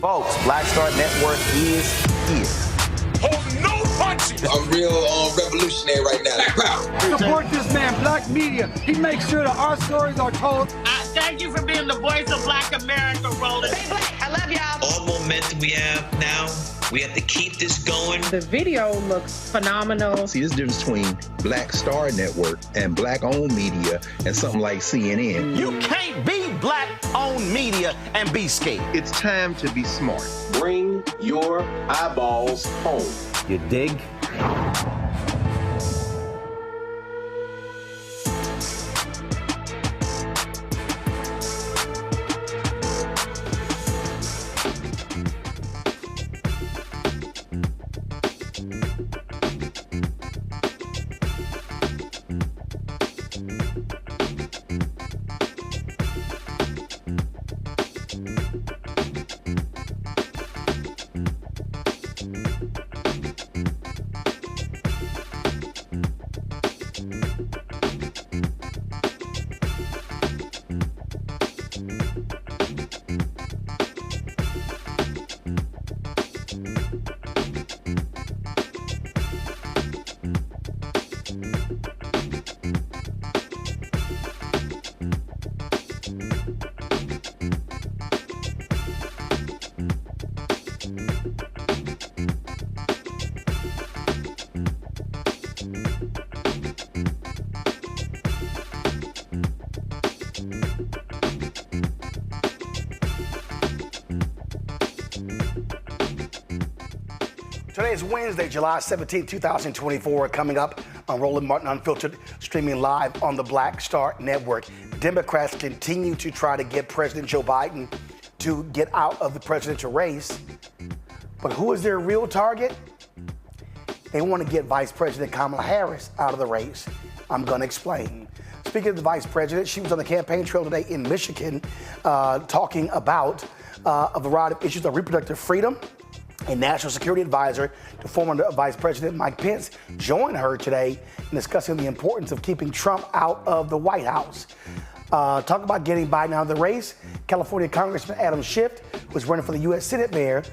Folks, Black Star Network is here. Hold no punches. I'm real revolutionary right now. Support this man, Black Media. He makes sure that our stories are told. Thank you for being the voice of Black America, Roland. Stay black. I love y'all. All momentum we have now, we have to keep this going. The video looks phenomenal. See, there's a difference between Black Star Network and Black-owned media and something like CNN. You can't be Black-owned media and be scared. It's time to be smart. Bring your eyeballs home. You dig? Today is Wednesday, July 17, 2024. Coming up on Roland Martin Unfiltered, streaming live on the Black Star Network. Democrats continue to try to get President Joe Biden to get out of the presidential race. But who is their real target? They want to get Vice President Kamala Harris out of the race. I'm going to explain. Speaking of the Vice President, she was on the campaign trail today in Michigan talking about a variety of issues of reproductive freedom. A national security advisor to former Vice President Mike Pence joined her today in discussing the importance of keeping Trump out of the White House. Talk about getting Biden out of the race. California Congressman Adam Schiff, who's running for the U.S. Senate mayor,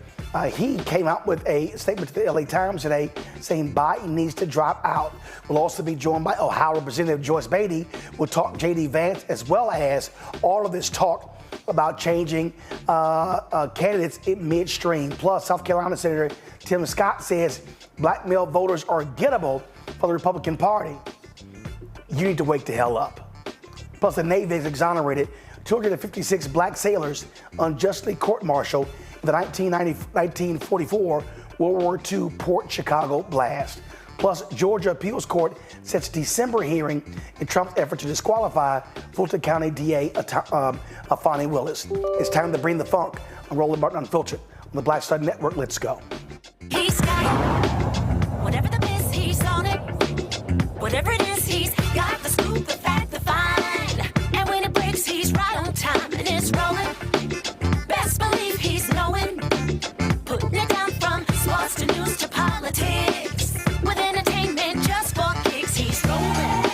he came out with a statement to the L.A. Times today saying Biden needs to drop out. We'll also be joined by Ohio Representative Joyce Beatty. We'll talk J.D. Vance, as well as all of this talk about changing candidates in midstream. Plus, South Carolina Senator Tim Scott says black male voters are gettable for the Republican Party. You need to wake the hell up. Plus, the Navy has exonerated 256 black sailors unjustly court-martialed in the 1944 World War II Port Chicago blast. Plus, Georgia Appeals Court sets December hearing in Trump's effort to disqualify Fulton County DA Fani Willis. It's time to bring the funk on Roland Martin Unfiltered on the Black Star Network. Let's go. He's got whatever the miss, he's on it. Whatever it is, he's got the scoop, the fact, the find. And when it breaks, he's right on time and it's rolling. Best believe he's knowing. Putting it down from sports to news to politics. With entertainment just for kicks, he's rolling.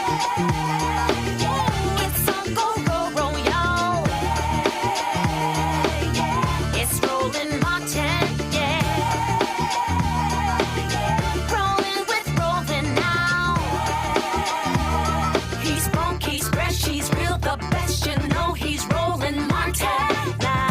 It's on go, y'all. It's Roland Martin, yeah. Rolling with Roland now. He's funk, he's fresh, he's real, the best, you know he's Roland Martin now.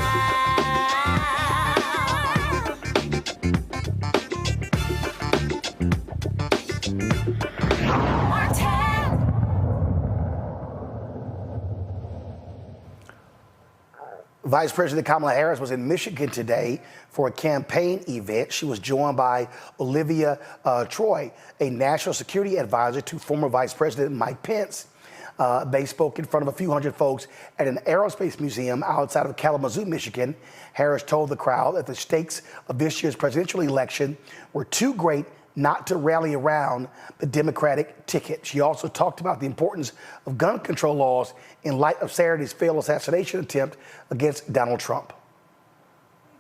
Vice President Kamala Harris was in Michigan today for a campaign event. She was joined by Olivia Troy, a national security advisor to former Vice President Mike Pence. They spoke in front of a few hundred folks at an aerospace museum outside of Kalamazoo, Michigan. Harris told the crowd that the stakes of this year's presidential election were too great not to rally around the Democratic ticket. She also talked about the importance of gun control laws in light of Saturday's failed assassination attempt against Donald Trump.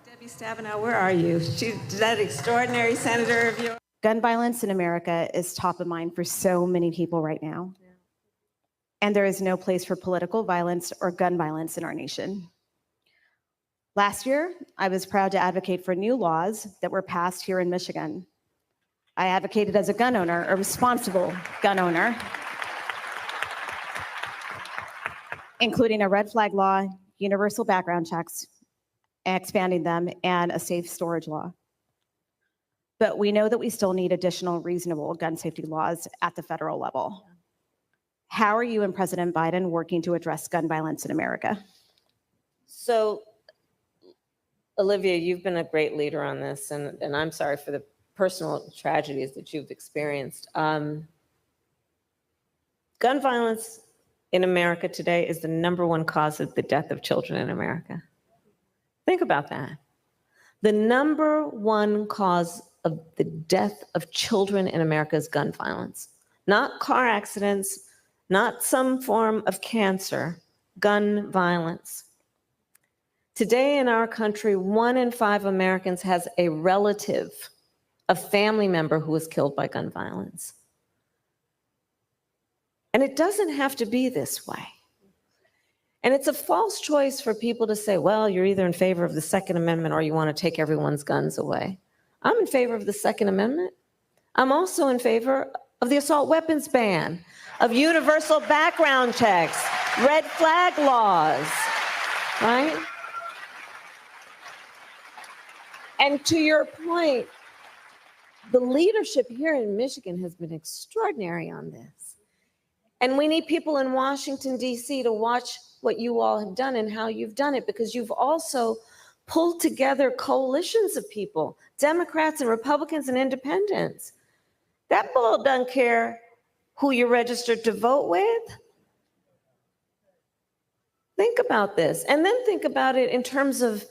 Debbie Stabenow, where are you? She's that extraordinary senator of yours. Gun violence in America is top of mind for so many people right now. And there is no place for political violence or gun violence in our nation. Last year, I was proud to advocate for new laws that were passed here in Michigan. I advocated as a gun owner, a responsible gun owner, including a red flag law, universal background checks, expanding them, and a safe storage law. But we know that we still need additional reasonable gun safety laws at the federal level. How are you and President Biden working to address gun violence in America? So, Olivia, you've been a great leader on this, and I'm sorry for the personal tragedies that you've experienced. Gun violence in America today is the #1 cause of the death of children in America. Think about that. The #1 cause of the death of children in America is gun violence. Not car accidents, not some form of cancer, gun violence. Today in our country, 1 in 5 Americans has a relative, a family member who was killed by gun violence. And it doesn't have to be this way. And it's a false choice for people to say, well, you're either in favor of the Second Amendment or you want to take everyone's guns away. I'm in favor of the Second Amendment. I'm also in favor of the assault weapons ban, of universal background checks, red flag laws, right? And to your point, the leadership here in Michigan has been extraordinary on this. And we need people in Washington, D.C. to watch what you all have done and how you've done it, because you've also pulled together coalitions of people, Democrats and Republicans and independents. That bill doesn't care who you're registered to vote with. Think about this, and then think about it in terms of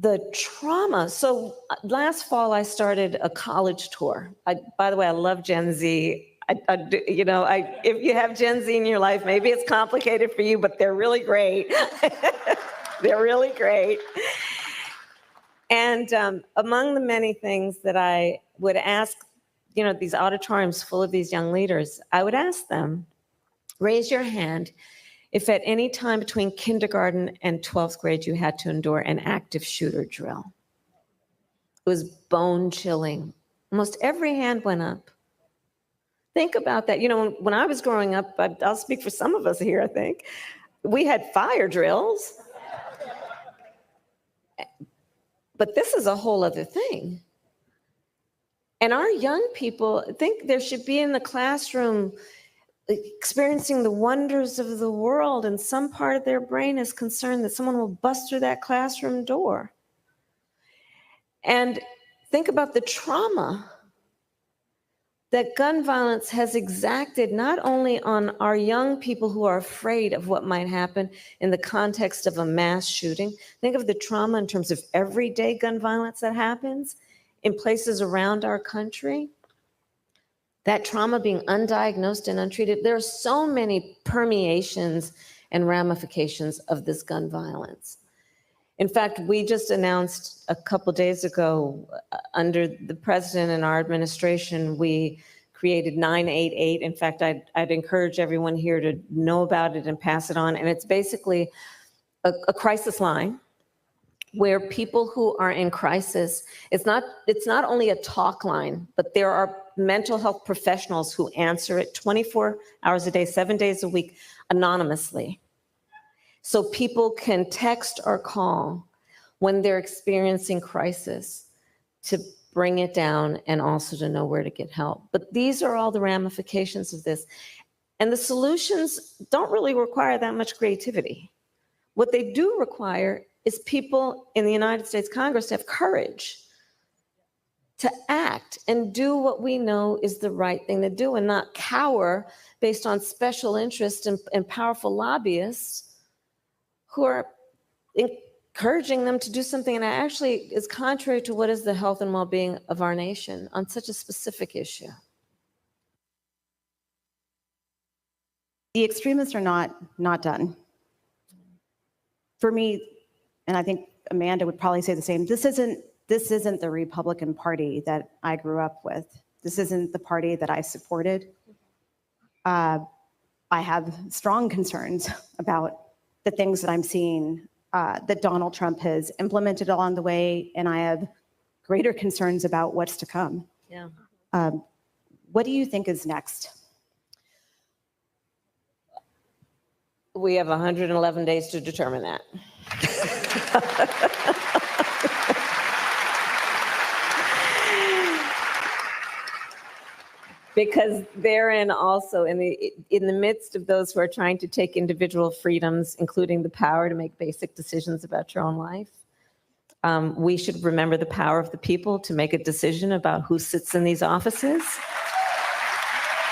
the trauma. So last fall, I started a college tour. By the way, I love Gen Z. If you have Gen Z in your life, maybe it's complicated for you, but they're really great. They're really great. And among the many things that I would ask, these auditoriums full of these young leaders, I would ask them, raise your hand if at any time between kindergarten and 12th grade you had to endure an active shooter drill. It was bone chilling. Almost every hand went up. Think about that. When I was growing up, I'll speak for some of us here, I think, we had fire drills. But this is a whole other thing. And our young people think there should be in the classroom experiencing the wonders of the world, and some part of their brain is concerned that someone will bust through that classroom door. And think about the trauma that gun violence has exacted not only on our young people who are afraid of what might happen in the context of a mass shooting. Think of the trauma in terms of everyday gun violence that happens in places around our country. That trauma being undiagnosed and untreated. There are so many permeations and ramifications of this gun violence. In fact, we just announced a couple days ago, under the president and our administration, we created 988. In fact, I'd encourage everyone here to know about it and pass it on. And it's basically a crisis line where people who are in crisis, it's not only a talk line, but there are mental health professionals who answer it 24 hours a day, 7 days a week, anonymously. So people can text or call when they're experiencing crisis to bring it down and also to know where to get help. But these are all the ramifications of this. And the solutions don't really require that much creativity. What they do require is people in the United States Congress to have courage to act and do what we know is the right thing to do, and not cower based on special interests and powerful lobbyists who are encouraging them to do something that actually is contrary to what is the health and well-being of our nation on such a specific issue. The extremists are not done. For me, and I think Amanda would probably say the same, this isn't the Republican Party that I grew up with. This isn't the party that I supported. I have strong concerns about the things that I'm seeing that Donald Trump has implemented along the way, and I have greater concerns about what's to come. Yeah. What do you think is next? We have 111 days to determine that. Because therein also, in the midst of those who are trying to take individual freedoms, including the power to make basic decisions about your own life, we should remember the power of the people to make a decision about who sits in these offices.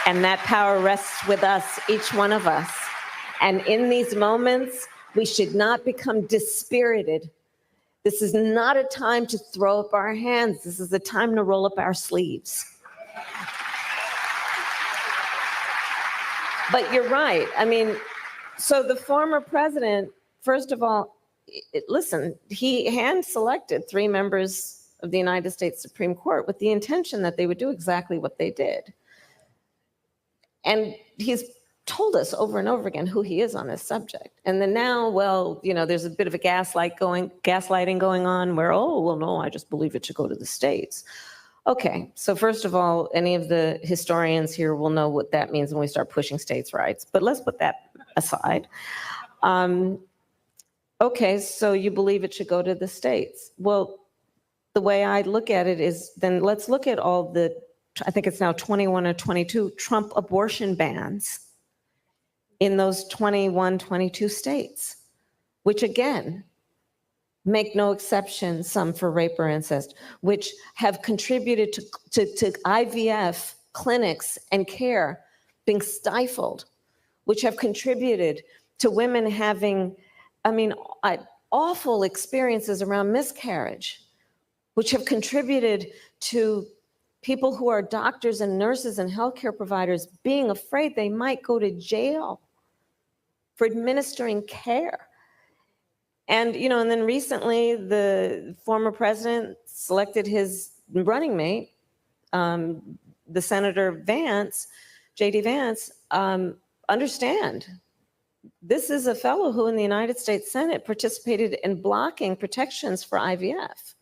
And that power rests with us, each one of us. And in these moments, we should not become dispirited. This is not a time to throw up our hands. This is a time to roll up our sleeves. But you're right. I mean, so the former president, first of all, listen, he hand-selected 3 members of the United States Supreme Court with the intention that they would do exactly what they did. And he's told us over and over again who he is on this subject. And then now, well, you know, there's a bit of a gaslighting going on where, oh, well, no, I just believe it should go to the states. Okay, so first of all, any of the historians here will know what that means when we start pushing states' rights, but let's put that aside. Okay, so you believe it should go to the states. Well, the way I look at it is then let's look at all the, I think it's now 21 or 22 Trump abortion bans in those 21, 22 states, which again, make no exception, some for rape or incest, which have contributed to IVF clinics and care being stifled, which have contributed to women having, awful experiences around miscarriage, which have contributed to people who are doctors and nurses and healthcare providers being afraid they might go to jail for administering care. And, you know, and then recently the former president selected his running mate, the Senator Vance, J.D. Vance. Understand, this is a fellow who in the United States Senate participated in blocking protections for IVF.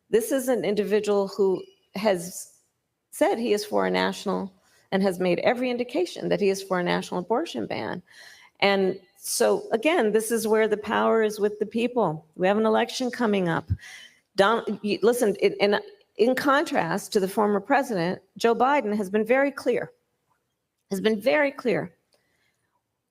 This is an individual who has said he is for a national and has made every indication that he is for a national abortion ban. And so again, this is where the power is with the people. We have an election coming up. Listen, in contrast to the former president, Joe Biden has been very clear,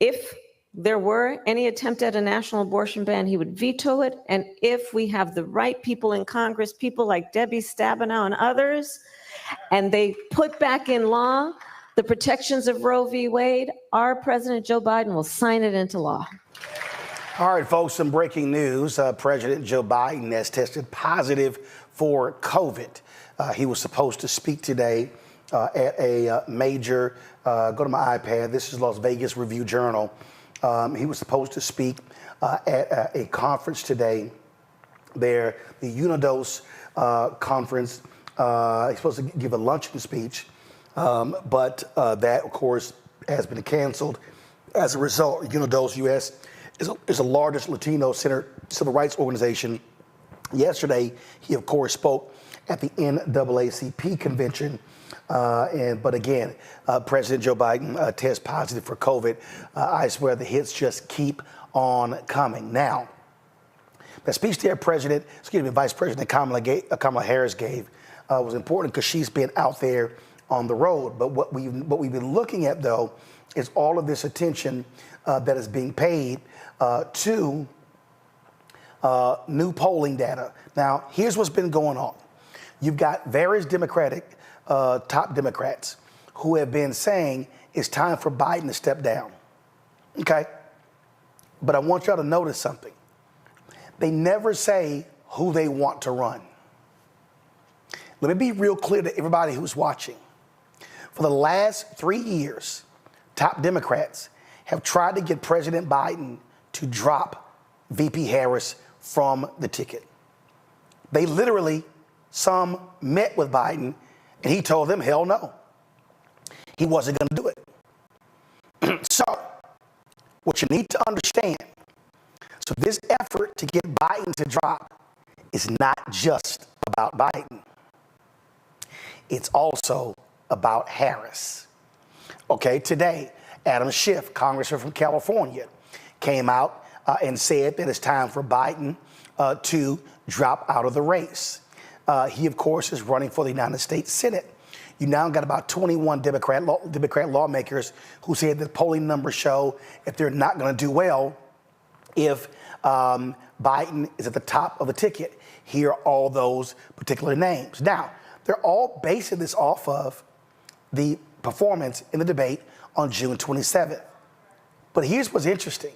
If there were any attempt at a national abortion ban, he would veto it. And if we have the right people in Congress, people like Debbie Stabenow and others, and they put back in law the protections of Roe v. Wade, our President Joe Biden will sign it into law. All right, folks, some breaking news. President Joe Biden has tested positive for COVID. He was supposed to speak today at a major, go to my iPad, this is Las Vegas Review-Journal. He was supposed to speak at a conference today there, the Unidos conference. He's supposed to give a luncheon speech. But that, of course, has been canceled. As a result, Unidos US is the largest Latino-centered civil rights organization. Yesterday, he, of course, spoke at the NAACP convention. But again, President Joe Biden tests positive for COVID. I swear the hits just keep on coming. Now, the speech that Vice President Kamala Harris gave was important because she's been out there on the road. But what we've been looking at, though, is all of this attention that is being paid to new polling data. Now, here's what's been going on. You've got various top Democrats who have been saying it's time for Biden to step down. Okay? But I want y'all to notice something. They never say who they want to run. Let me be real clear to everybody who's watching. For the last 3 years, top Democrats have tried to get President Biden to drop VP Harris from the ticket. They literally, some met with Biden, and he told them, hell no. He wasn't going to do it. So, what you need to understand, So this effort to get Biden to drop is not just about Biden. It's also about Harris. Okay, today, Adam Schiff, Congressman from California, came out and said that it's time for Biden to drop out of the race. He, of course, is running for the United States Senate. You now got about 21 Democrat lawmakers who said that polling numbers show if they're not going to do well if Biden is at the top of the ticket. Here are all those particular names. Now, they're all basing this off of the performance in the debate on June 27th. But here's what's interesting.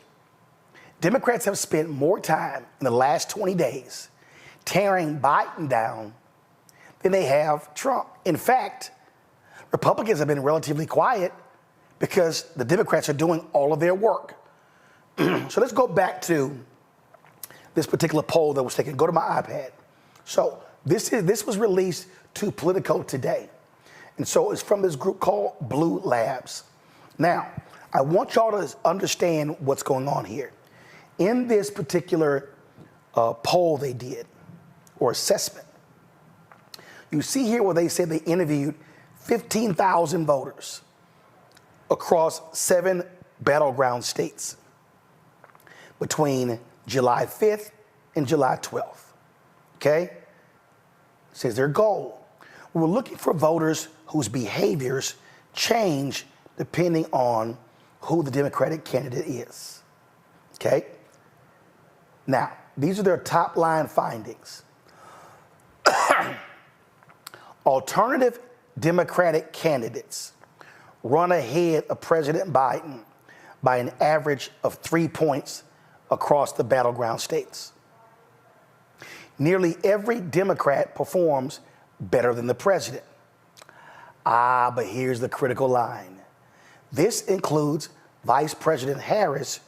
Democrats have spent more time in the last 20 days tearing Biden down than they have Trump. In fact, Republicans have been relatively quiet because the Democrats are doing all of their work. So let's go back to this particular poll that was taken. Go to my iPad. So this was released to Politico today. And so it's from this group called Blue Labs. Now, I want y'all to understand what's going on here. In this particular poll they did, or assessment, you see here where they said they interviewed 15,000 voters across 7 battleground states between July 5th and July 12th. Okay? It says their goal. We're looking for voters whose behaviors change depending on who the Democratic candidate is. Okay? Now, these are their top line findings. Alternative Democratic candidates run ahead of President Biden by an average of 3 points across the battleground states. Nearly every Democrat performs better than the president. But here's the critical line. This includes Vice President Harris,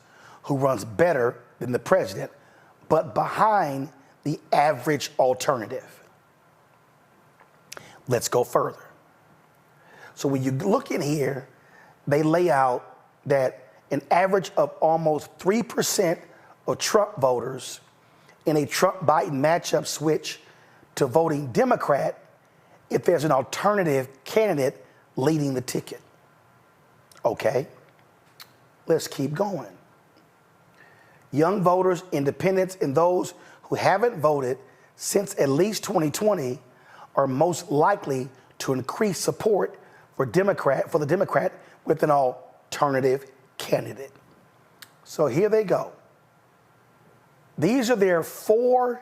who runs better than the president, but behind the average alternative. Let's go further. So when you look in here, they lay out that an average of almost 3% of Trump voters in a Trump-Biden matchup switch to voting Democrat if there's an alternative candidate leading the ticket. Okay, let's keep going. Young voters, independents, and those who haven't voted since at least 2020 are most likely to increase support for the Democrat with an alternative candidate. So here they go. These are their 4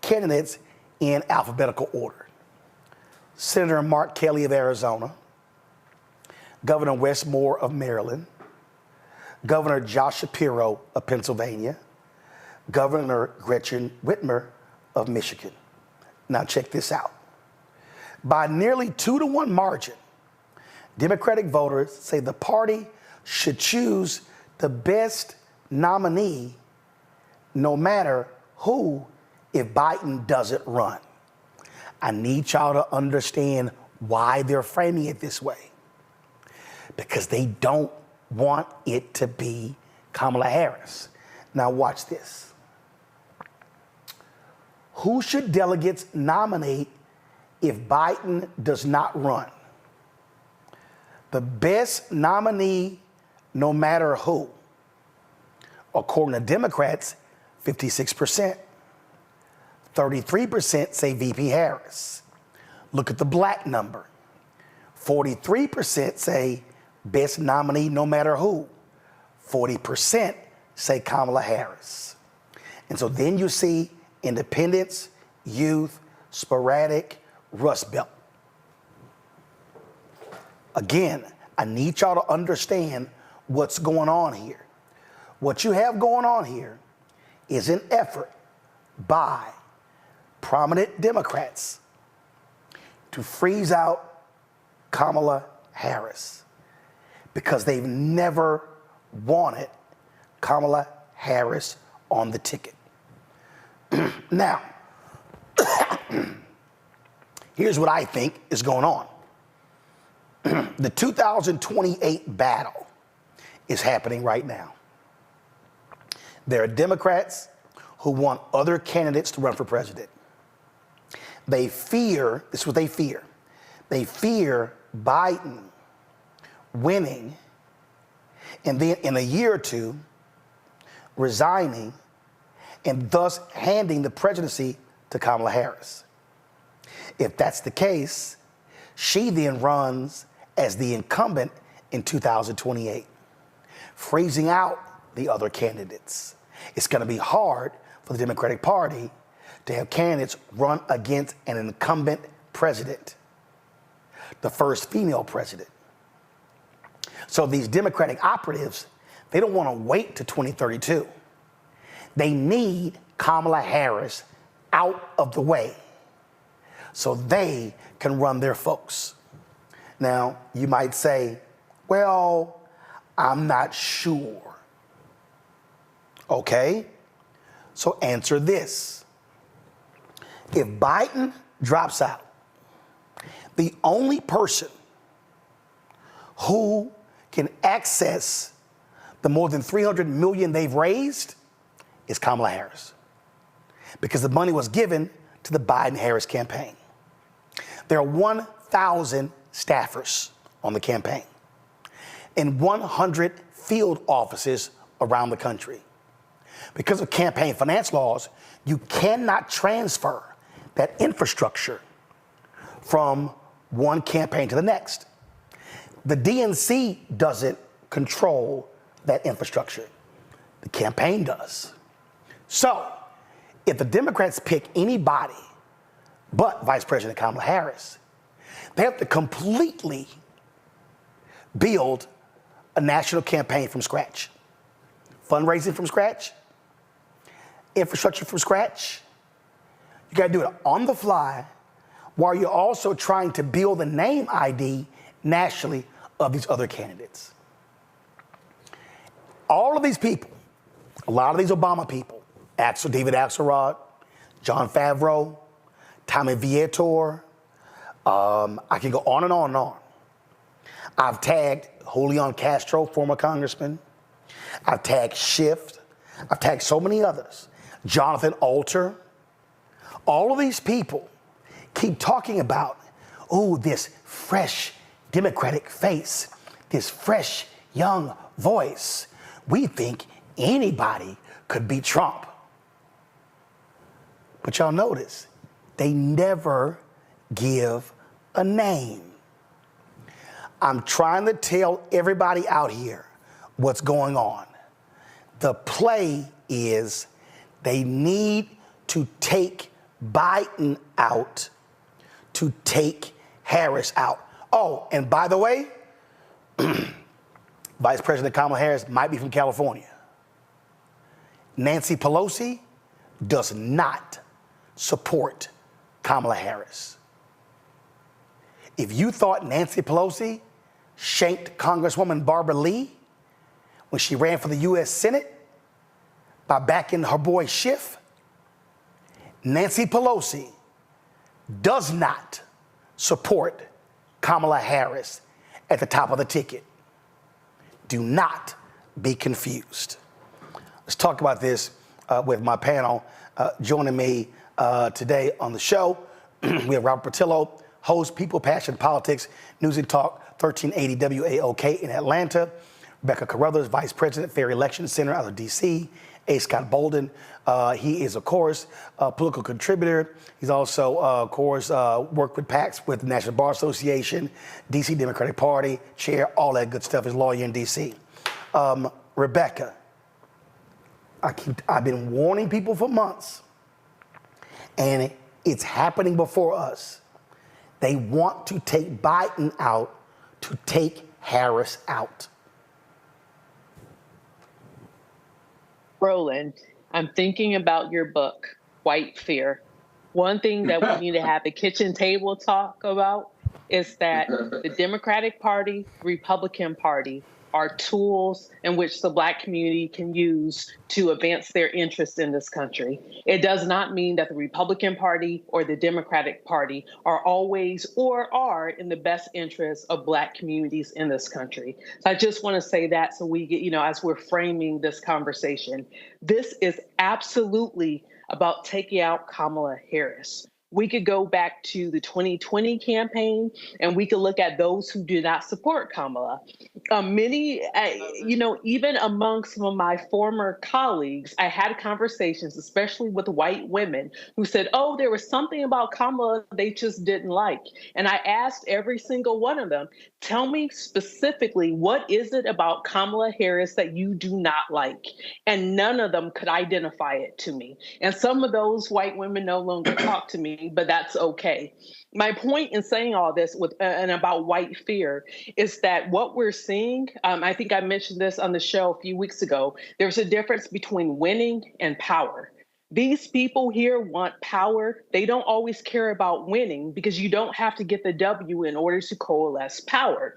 candidates in alphabetical order. Senator Mark Kelly of Arizona, Governor Wes Moore of Maryland, Governor Josh Shapiro of Pennsylvania, Governor Gretchen Whitmer of Michigan. Now check this out. By nearly 2-to-1 margin, Democratic voters say the party should choose the best nominee no matter who if Biden doesn't run. I need y'all to understand why they're framing it this way. Because they don't want it to be Kamala Harris. Now watch this. Who should delegates nominate if Biden does not run? The best nominee, no matter who. According to Democrats, 56%. 33% say VP Harris. Look at the black number. 43% say best nominee, no matter who. 40% say Kamala Harris. And so then you see independents, youth, sporadic, Rust Belt. Again, I need y'all to understand what's going on here. What you have going on here is an effort by prominent Democrats to freeze out Kamala Harris because they've never wanted Kamala Harris on the ticket. Now, here's what I think is going on. The 2028 battle is happening right now. There are Democrats who want other candidates to run for president. They fear, this is what they fear. They fear Biden winning and then in a year or two resigning and thus handing the presidency to Kamala Harris. If that's the case, she then runs as the incumbent in 2028, freezing out the other candidates. It's going to be hard for the Democratic Party to have candidates run against an incumbent president, the first female president. So these Democratic operatives, they don't want to wait to 2032. They need Kamala Harris out of the way so they can run their folks. Now, you might say, well, I'm not sure. Okay, so answer this. If Biden drops out, the only person who can access the more than $300 million they've raised is Kamala Harris, because the money was given to the Biden-Harris campaign. There are 1,000 staffers on the campaign in 100 field offices around the country. Because of campaign finance laws, you cannot transfer that infrastructure from one campaign to the next. The DNC doesn't control that infrastructure. The campaign does. So, if the Democrats pick anybody but Vice President Kamala Harris, they have to completely build a national campaign from scratch. Fundraising from scratch, infrastructure from scratch. You got to do it on the fly while you're also trying to build the name ID nationally of these other candidates. All of these people, a lot of these Obama people, David Axelrod, John Favreau, Tommy Vietor, I can go on and on and on. I've tagged Julian Castro, former congressman. I've tagged Schiff. I've tagged so many others. Jonathan Alter. All of these people keep talking about, oh, this fresh Democratic face, this fresh young voice. We think anybody could beat Trump. But y'all notice, they never give a name. I'm trying to tell everybody out here what's going on. The play is they need to take Biden out to take Harris out. Oh, and by the way, Vice President Kamala Harris might be from California. Nancy Pelosi does not support Kamala Harris. If you thought Nancy Pelosi shanked Congresswoman Barbara Lee when she ran for the U.S. Senate by backing her boy Schiff, Nancy Pelosi does not support Kamala Harris at the top of the ticket. Do not be confused. Let's talk about this with my panel. Joining me today on the show, we have Robert Portillo, host, People, Passion, Politics, News and Talk, 1380 WAOK in Atlanta. Rebecca Carruthers, Vice President, Fair Election Center out of D.C. A. Scott Bolden, he is, of course, a political contributor. He's also, of course, worked with PACs with the National Bar Association, D.C. Democratic Party, chair, all that good stuff. He's a lawyer in D.C. Rebecca, I've been warning people for months, and it's happening before us. They want to take Biden out to take Harris out. Roland, I'm thinking about your book, White Fear. One thing that we need to have a kitchen table talk about is that the Democratic Party, Republican Party are tools in which the Black community can use to advance their interests in this country. It does not mean that the Republican Party or the Democratic Party are always or are in the best interests of Black communities in this country. So I just want to say that so we get, as we're framing this conversation, this is absolutely about taking out Kamala Harris. We could go back to the 2020 campaign and we could look at those who did not support Kamala. Many, even among some of my former colleagues, I had conversations, especially with white women, who said, oh, there was something about Kamala they just didn't like. And I asked every single one of them, tell me specifically, what is it about Kamala Harris that you do not like? And none of them could identify it to me. And some of those white women no longer talk to me, but that's okay. My point in saying all this and about white fear is that what we're seeing, I think I mentioned this on the show a few weeks ago, there's a difference between winning and power. These people here want power. They don't always care about winning because you don't have to get the W in order to coalesce power.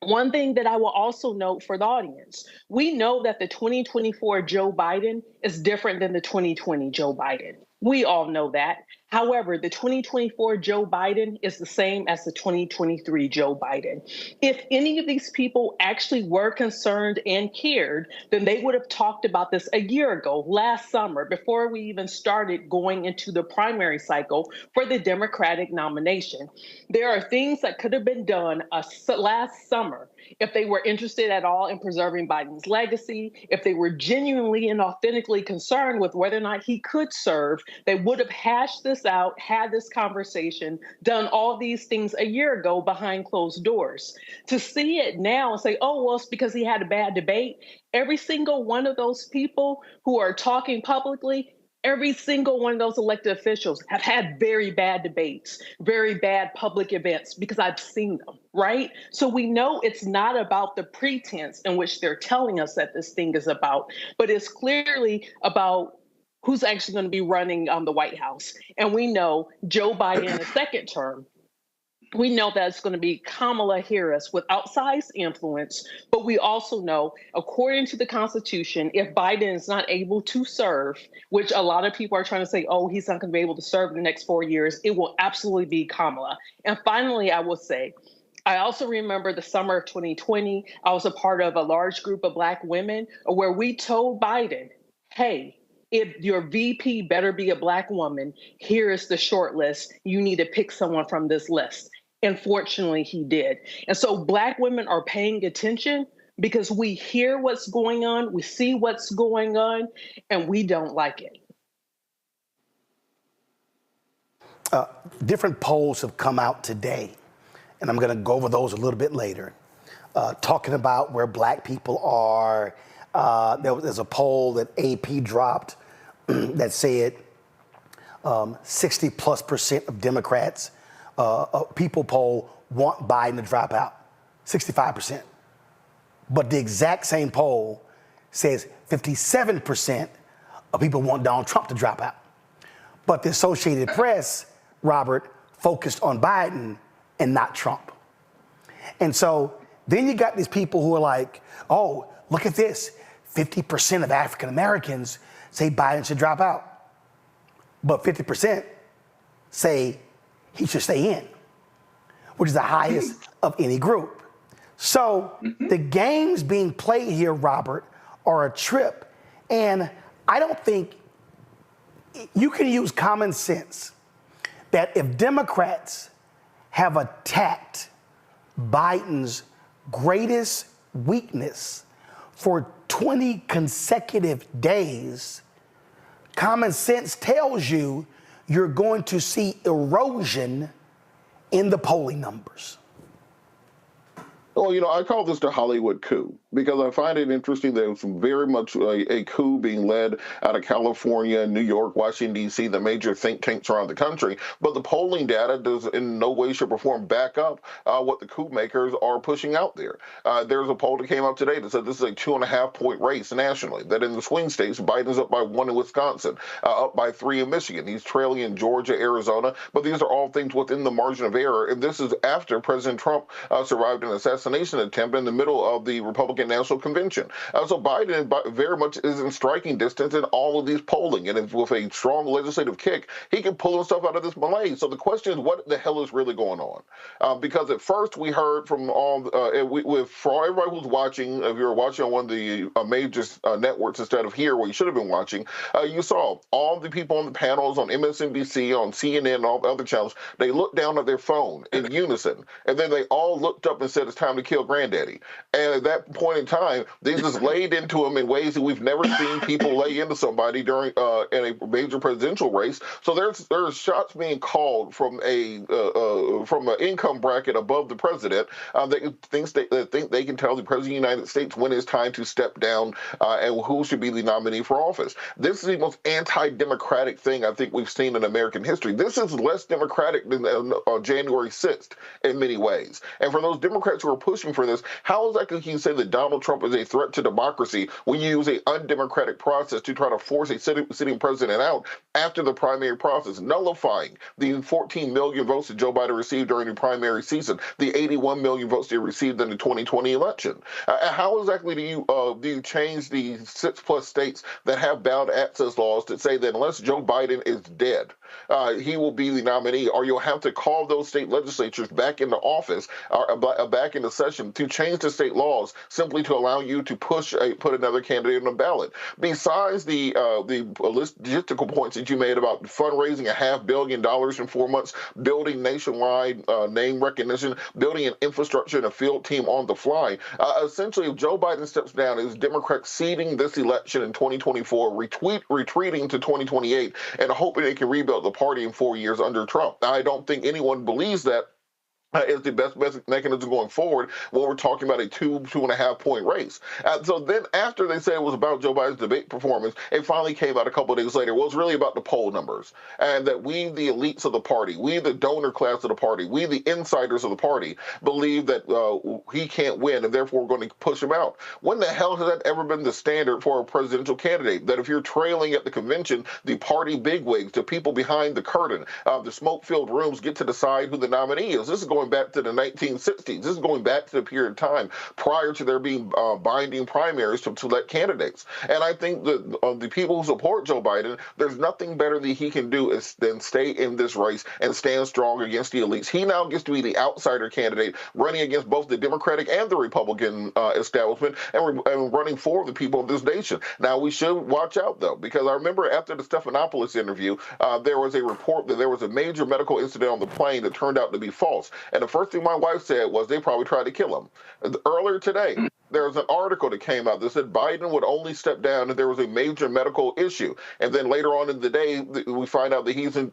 One thing that I will also note for the audience, we know that the 2024 Joe Biden is different than the 2020 Joe Biden. We all know that. However, the 2024 Joe Biden is the same as the 2023 Joe Biden. If any of these people actually were concerned and cared, then they would have talked about this a year ago, last summer, before we even started going into the primary cycle for the Democratic nomination. There are things that could have been done last summer if they were interested at all in preserving Biden's legacy, if they were genuinely and authentically concerned with whether or not he could serve, they would have hashed this out, had this conversation, done all these things a year ago behind closed doors. To see it now and say, oh, well, it's because he had a bad debate. Every single one of those people who are talking publicly, every single one of those elected officials have had very bad debates, very bad public events, because I've seen them, right? So we know it's not about the pretense in which they're telling us that this thing is about, but it's clearly about who's actually going to be running the White House. And we know Joe Biden in the second term. We know that it's going to be Kamala Harris with outsized influence, but we also know, according to the Constitution, if Biden is not able to serve, which a lot of people are trying to say, oh, he's not going to be able to serve in the next 4 years, it will absolutely be Kamala. And finally, I will say, I also remember the summer of 2020, I was a part of a large group of Black women where we told Biden, hey, if your VP better be a Black woman, here is the short list. You need to pick someone from this list. And fortunately, he did. And so Black women are paying attention because we hear what's going on, we see what's going on, and we don't like it. Different polls have come out today, and I'm going to go over those a little bit later, talking about where Black people are. There's a poll that AP dropped that said 60+% of Democrats, people poll, want Biden to drop out, 65%. But the exact same poll says 57% of people want Donald Trump to drop out. But the Associated Press, Robert, focused on Biden and not Trump. And so then you got these people who are like, oh, look at this. 50% of African Americans say Biden should drop out. But 50% say he should stay in, which is the highest of any group. So the games being played here, Robert, are a trip. And I don't think you can use common sense that if Democrats have attacked Biden's greatest weakness for 20 consecutive days, common sense tells you you're going to see erosion in the polling numbers. Well, I call this the Hollywood coup because I find it interesting that it's very much a coup being led out of California, New York, Washington, D.C., the major think tanks around the country. But the polling data does in no way, shape, or form back up what the coup makers are pushing out there. There's a poll that came out today that said this is a 2.5-point race nationally, that in the swing states, Biden's up by 1 in Wisconsin, up by 3 in Michigan. He's trailing in Georgia, Arizona. But these are all things within the margin of error. And this is after President Trump survived an assassination assassination attempt in the middle of the Republican National Convention. So Biden very much is in striking distance in all of these polling, and with a strong legislative kick, he can pull himself out of this malaise. So the question is, what the hell is really going on? Because at first we heard from for everybody who's watching, if you're watching on one of the major networks instead of here where you should have been watching, you saw all the people on the panels on MSNBC, on CNN, and all the other channels. They looked down at their phone in unison, and then they all looked up and said, "It's time to kill Granddaddy." And at that point in time, they just laid into him in ways that we've never seen people lay into somebody during in a major presidential race. So there's shots being called from an income bracket above the president that think they can tell the president of the United States when it's time to step down and who should be the nominee for office. This is the most anti-democratic thing I think we've seen in American history. This is less democratic than January 6th in many ways. And for those Democrats who are pushing for this, how exactly can you say that Donald Trump is a threat to democracy when you use an undemocratic process to try to force a sitting president out after the primary process, nullifying the 14 million votes that Joe Biden received during the primary season, the 81 million votes they received in the 2020 election? How exactly do you change the 6+ states that have ballot access laws that say that unless Joe Biden is dead, he will be the nominee, or you'll have to call those state legislatures back into office or back into session to change the state laws simply to allow you to put another candidate on the ballot? Besides the logistical points that you made about fundraising $500 million in 4 months, building nationwide name recognition, building an infrastructure and a field team on the fly, essentially, if Joe Biden steps down, is Democrats ceding this election in 2024, retreating to 2028, and hoping they can rebuild the party in 4 years under Trump. Now, I don't think anyone believes that is the best mechanism going forward when we're talking about a 2.5 point race. So then after they said it was about Joe Biden's debate performance, it finally came out a couple of days later. Well, it's really about the poll numbers, and that we, the elites of the party, we, the donor class of the party, we, the insiders of the party, believe that he can't win, and therefore we're going to push him out. When the hell has that ever been the standard for a presidential candidate? That if you're trailing at the convention, the party bigwigs, the people behind the curtain, the smoke-filled rooms get to decide who the nominee is. This is going back to the 1960s. This is going back to the period of time prior to there being binding primaries to select candidates. And I think that the people who support Joe Biden, there's nothing better that he can do than stay in this race and stand strong against the elites. He now gets to be the outsider candidate running against both the Democratic and the Republican establishment and running for the people of this nation. Now, we should watch out, though, because I remember after the Stephanopoulos interview, there was a report that there was a major medical incident on the plane that turned out to be false. And the first thing my wife said was they probably tried to kill him. Earlier today, there was an article that came out that said Biden would only step down if there was a major medical issue. And then later on in the day, we find out that he's been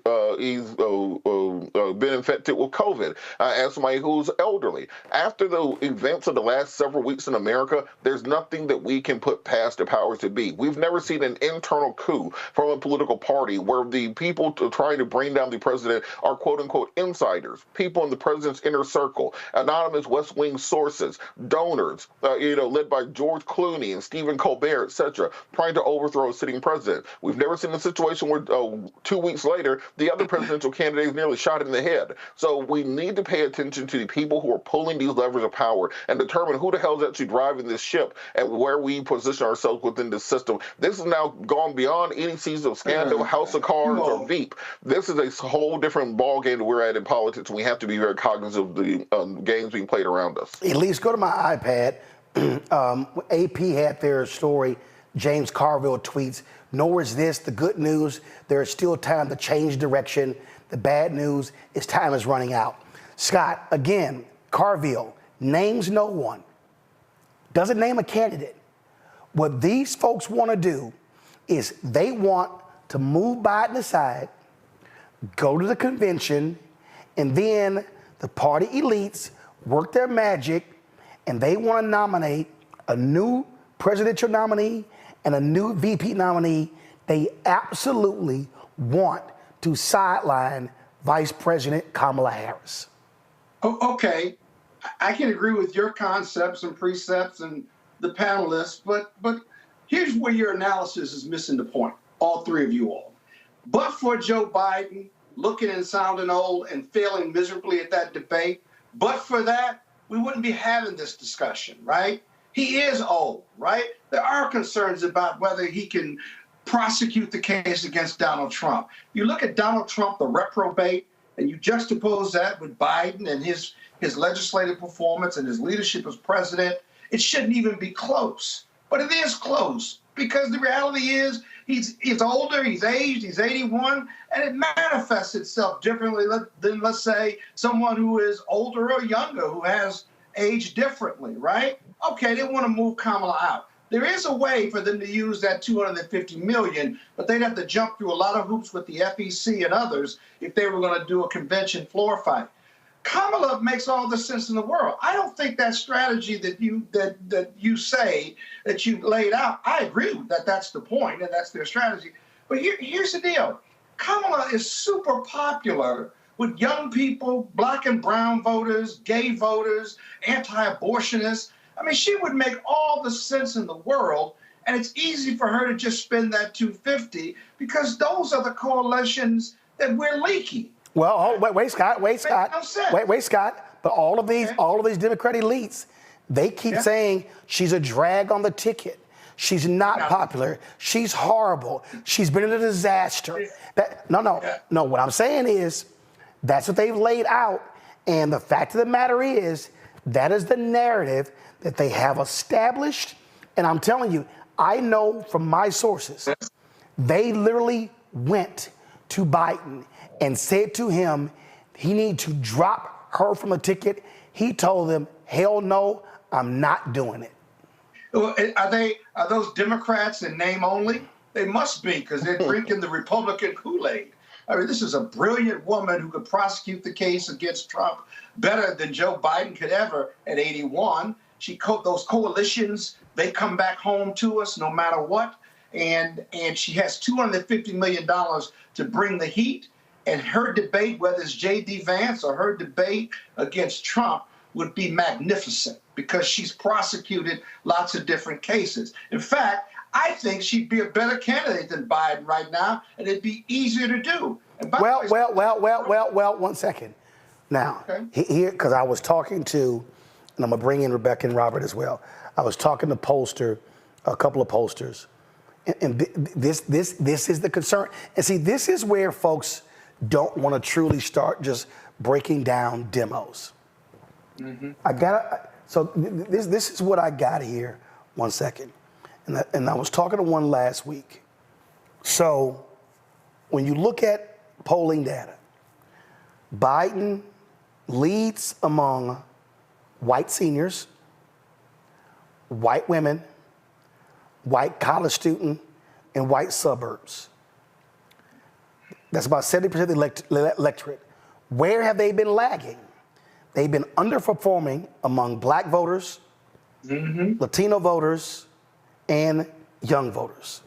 infected with COVID as somebody who's elderly. After the events of the last several weeks in America, there's nothing that we can put past the powers that be. We've never seen an internal coup from a political party where the people trying to bring down the president are quote-unquote insiders, people in the president's inner circle, anonymous West Wing sources, donors, led by George Clooney and Stephen Colbert, etc., trying to overthrow a sitting president. We've never seen a situation where 2 weeks later, the other presidential candidate is nearly shot in the head. So we need to pay attention to the people who are pulling these levers of power and determine who the hell is actually driving this ship and where we position ourselves within this system. This has now gone beyond any season of scandal, House of Cards, or Veep. This is a whole different ballgame that we're at in politics, and we have to be very cognizant of the games being played around us. At least go to my iPad. AP had their story. James Carville tweets, nor is this the good news. There is still time to change direction. The bad news is time is running out. Scott, again, Carville names no one, doesn't name a candidate. What these folks want to do is they want to move Biden aside, go to the convention, and then the party elites work their magic, and they want to nominate a new presidential nominee and a new VP nominee. They absolutely want to sideline Vice President Kamala Harris. Okay, I can agree with your concepts and precepts and the panelists, but here's where your analysis is missing the point, all three of you all. But for Joe Biden looking and sounding old and failing miserably at that debate, but for that, we wouldn't be having this discussion, right? He is old, right? There are concerns about whether he can prosecute the case against Donald Trump. You look at Donald Trump, the reprobate, and you juxtapose that with Biden and his legislative performance and his leadership as president, it shouldn't even be close. But it is close because the reality is he's older, he's aged, he's 81, and it manifests itself differently than, let's say, someone who is older or younger, who has aged differently, right? Okay, they want to move Kamala out. There is a way for them to use that $250 million, but they'd have to jump through a lot of hoops with the FEC and others if they were going to do a convention floor fight. Kamala makes all the sense in the world. I don't think that strategy that you say that you laid out, I agree that that's the point and that's their strategy. But here's the deal. Kamala is super popular with young people, black and brown voters, gay voters, anti-abortionists. I mean, she would make all the sense in the world, and it's easy for her to just spend that $250 because those are the coalitions that we're leaking. Well, wait, Scott. But all of these Democrat elites, they keep saying she's a drag on the ticket. She's not popular. She's horrible. She's been a disaster. No. What I'm saying is that's what they've laid out, and the fact of the matter is that is the narrative that they have established. And I'm telling you, I know from my sources, they literally went to Biden and said to him, he needs to drop her from the ticket. He told them, hell no, I'm not doing it. Are those Democrats in name only? They must be, because they're drinking the Republican Kool-Aid. I mean, this is a brilliant woman who could prosecute the case against Trump better than Joe Biden could ever at 81. Those coalitions, they come back home to us no matter what. And she has $250 million to bring the heat. And her debate, whether it's J.D. Vance or her debate against Trump, would be magnificent because she's prosecuted lots of different cases. In fact, I think she'd be a better candidate than Biden right now, and it'd be easier to do. Well, 1 second. Now, here, because I was talking to, and I'm going to bring in Rebecca and Robert as well. I was talking to a couple of pollsters, and this is the concern. And see, this is where folks don't want to truly start just breaking down demos. Mm-hmm. So this is what I got here. 1 second. And I was talking to one last week. So when you look at polling data, Biden leads among white seniors, white women, white college student, and white suburbs. That's about 70% of the electorate. Where have they been lagging? They've been underperforming among black voters, Latino voters, and young voters.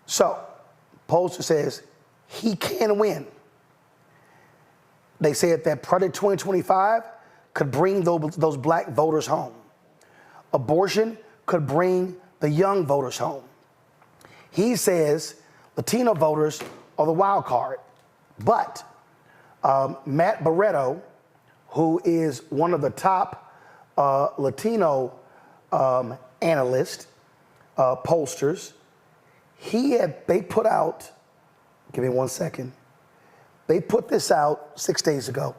So, pollster says he can win. They said that Project 2025 could bring those black voters home. Abortion could bring the young voters home. He says Latino voters are the wild card. But Matt Barreto, who is one of the top Latino analysts, pollsters, they put out, give me 1 second, they put this out 6 days ago.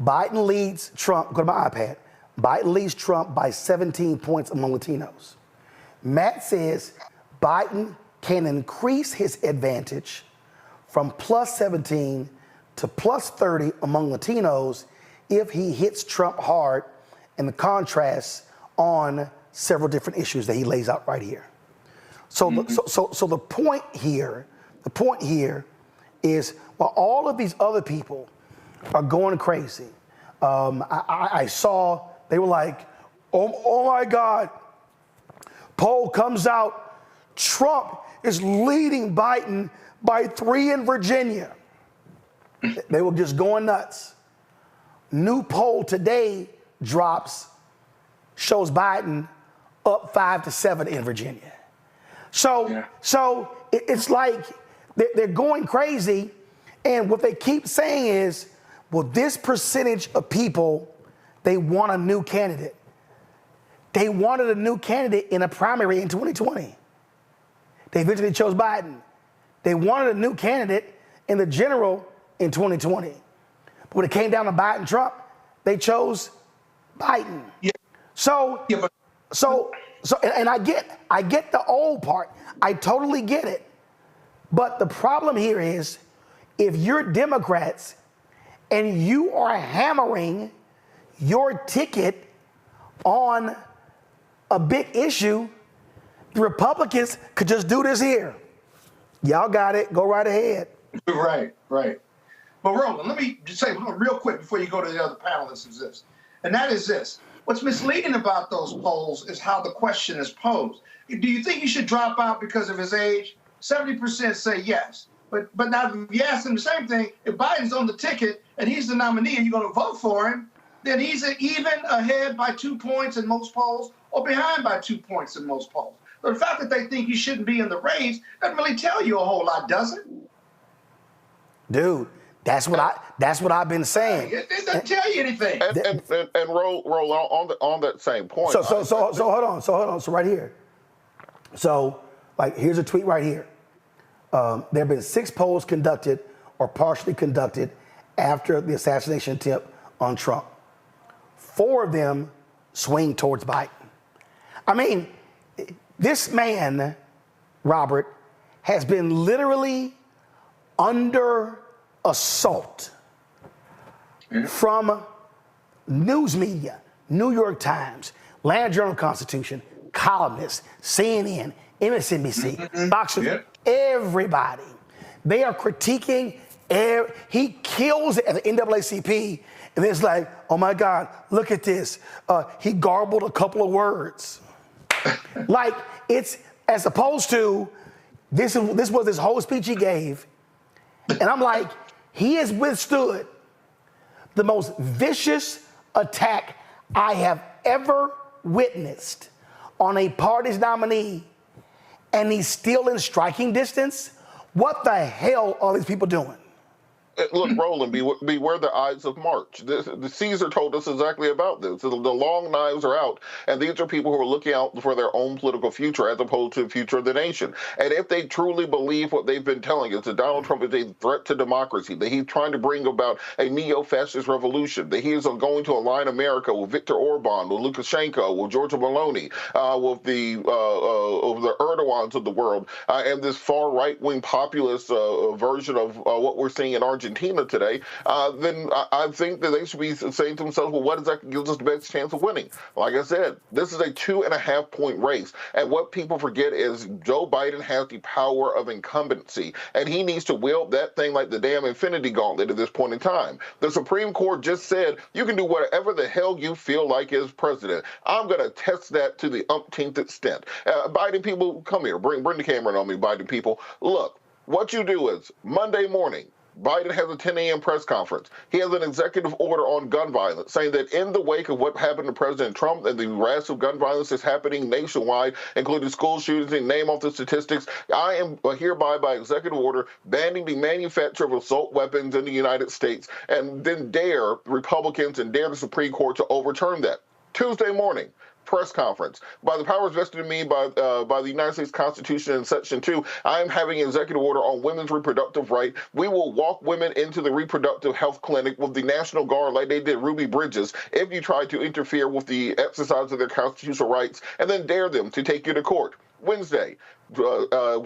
Biden leads Trump, go to my iPad, Biden leads Trump by 17 points among Latinos. Matt says Biden can increase his advantage from plus 17 to plus 30 among Latinos if he hits Trump hard and the contrasts on several different issues that he lays out right here. So, the point here is, while all of these other people are going crazy, I saw they were like, oh my God, poll comes out, Trump is leading Biden by 3 in Virginia. They were just going nuts. New poll today drops, shows Biden up 5 to 7 in Virginia. So it's like they're going crazy, and what they keep saying is, Well, this percentage of people, they want a new candidate. They wanted a new candidate in a primary in 2020. They eventually chose Biden. They wanted a new candidate in the general in 2020. But when it came down to Biden-Trump, they chose Biden. Yeah. So I get the old part. I totally get it. But the problem here is, if you're Democrats and you are hammering your ticket on a big issue, the Republicans could just do this here. Y'all got it. Go right ahead. Right. But Roland, let me just say real quick before you go to the other panelists is this. And that is this. What's misleading about those polls is how the question is posed. Do you think he should drop out because of his age? 70% say yes. But now if you ask them the same thing, if Biden's on the ticket and he's the nominee and you're going to vote for him, then he's even ahead by 2 points in most polls or behind by 2 points in most polls. So the fact that they think he shouldn't be in the race doesn't really tell you a whole lot, does it? Dude, that's what I've been saying. It doesn't tell you anything. And roll on that same point. So hold on. So right here. So here's a tweet right here. There have been 6 polls conducted or partially conducted after the assassination attempt on Trump. 4 of them swing towards Biden. I mean, this man, Robert, has been literally under assault from news media, New York Times, Atlanta Journal-Constitution, columnists, CNN, MSNBC, Fox News, everybody. They are critiquing. He kills it at the NAACP, and it's like, oh my God, look at this. He garbled a couple of words. Like, it's as opposed to this was his whole speech he gave. And I'm like, he has withstood the most vicious attack I have ever witnessed on a party's nominee, and he's still in striking distance. What the hell are these people doing? Look, Roland, beware the Ides of March. The Caesar told us exactly about this. The long knives are out, and these are people who are looking out for their own political future as opposed to the future of the nation. And if they truly believe what they've been telling us, that Donald Trump is a threat to democracy, that he's trying to bring about a neo-fascist revolution, that he is going to align America with Viktor Orban, with Lukashenko, with Giorgia Meloni, with the Erdogans of the world, and this far right-wing populist version of what we're seeing in Argentina today, then I think that they should be saying to themselves, well, what is that gives us the best chance of winning? Like I said, this is a 2.5-point race. And what people forget is Joe Biden has the power of incumbency, and he needs to wield that thing like the damn Infinity Gauntlet at this point in time. The Supreme Court just said you can do whatever the hell you feel like as president. I'm going to test that to the umpteenth extent. Biden people, come here. Bring the camera on me, Biden people. Look, what you do is Monday morning, Biden has a 10 a.m. press conference. He has an executive order on gun violence, saying that in the wake of what happened to President Trump and the rash of gun violence that's happening nationwide, including school shootings and name off the statistics, I am hereby, by executive order, banning the manufacture of assault weapons in the United States, and then dare Republicans and dare the Supreme Court to overturn that. Tuesday morning, press conference. By the powers vested in me by the United States Constitution in Section 2, I am having an executive order on women's reproductive right. We will walk women into the reproductive health clinic with the National Guard like they did Ruby Bridges if you try to interfere with the exercise of their constitutional rights, and then dare them to take you to court. Wednesday,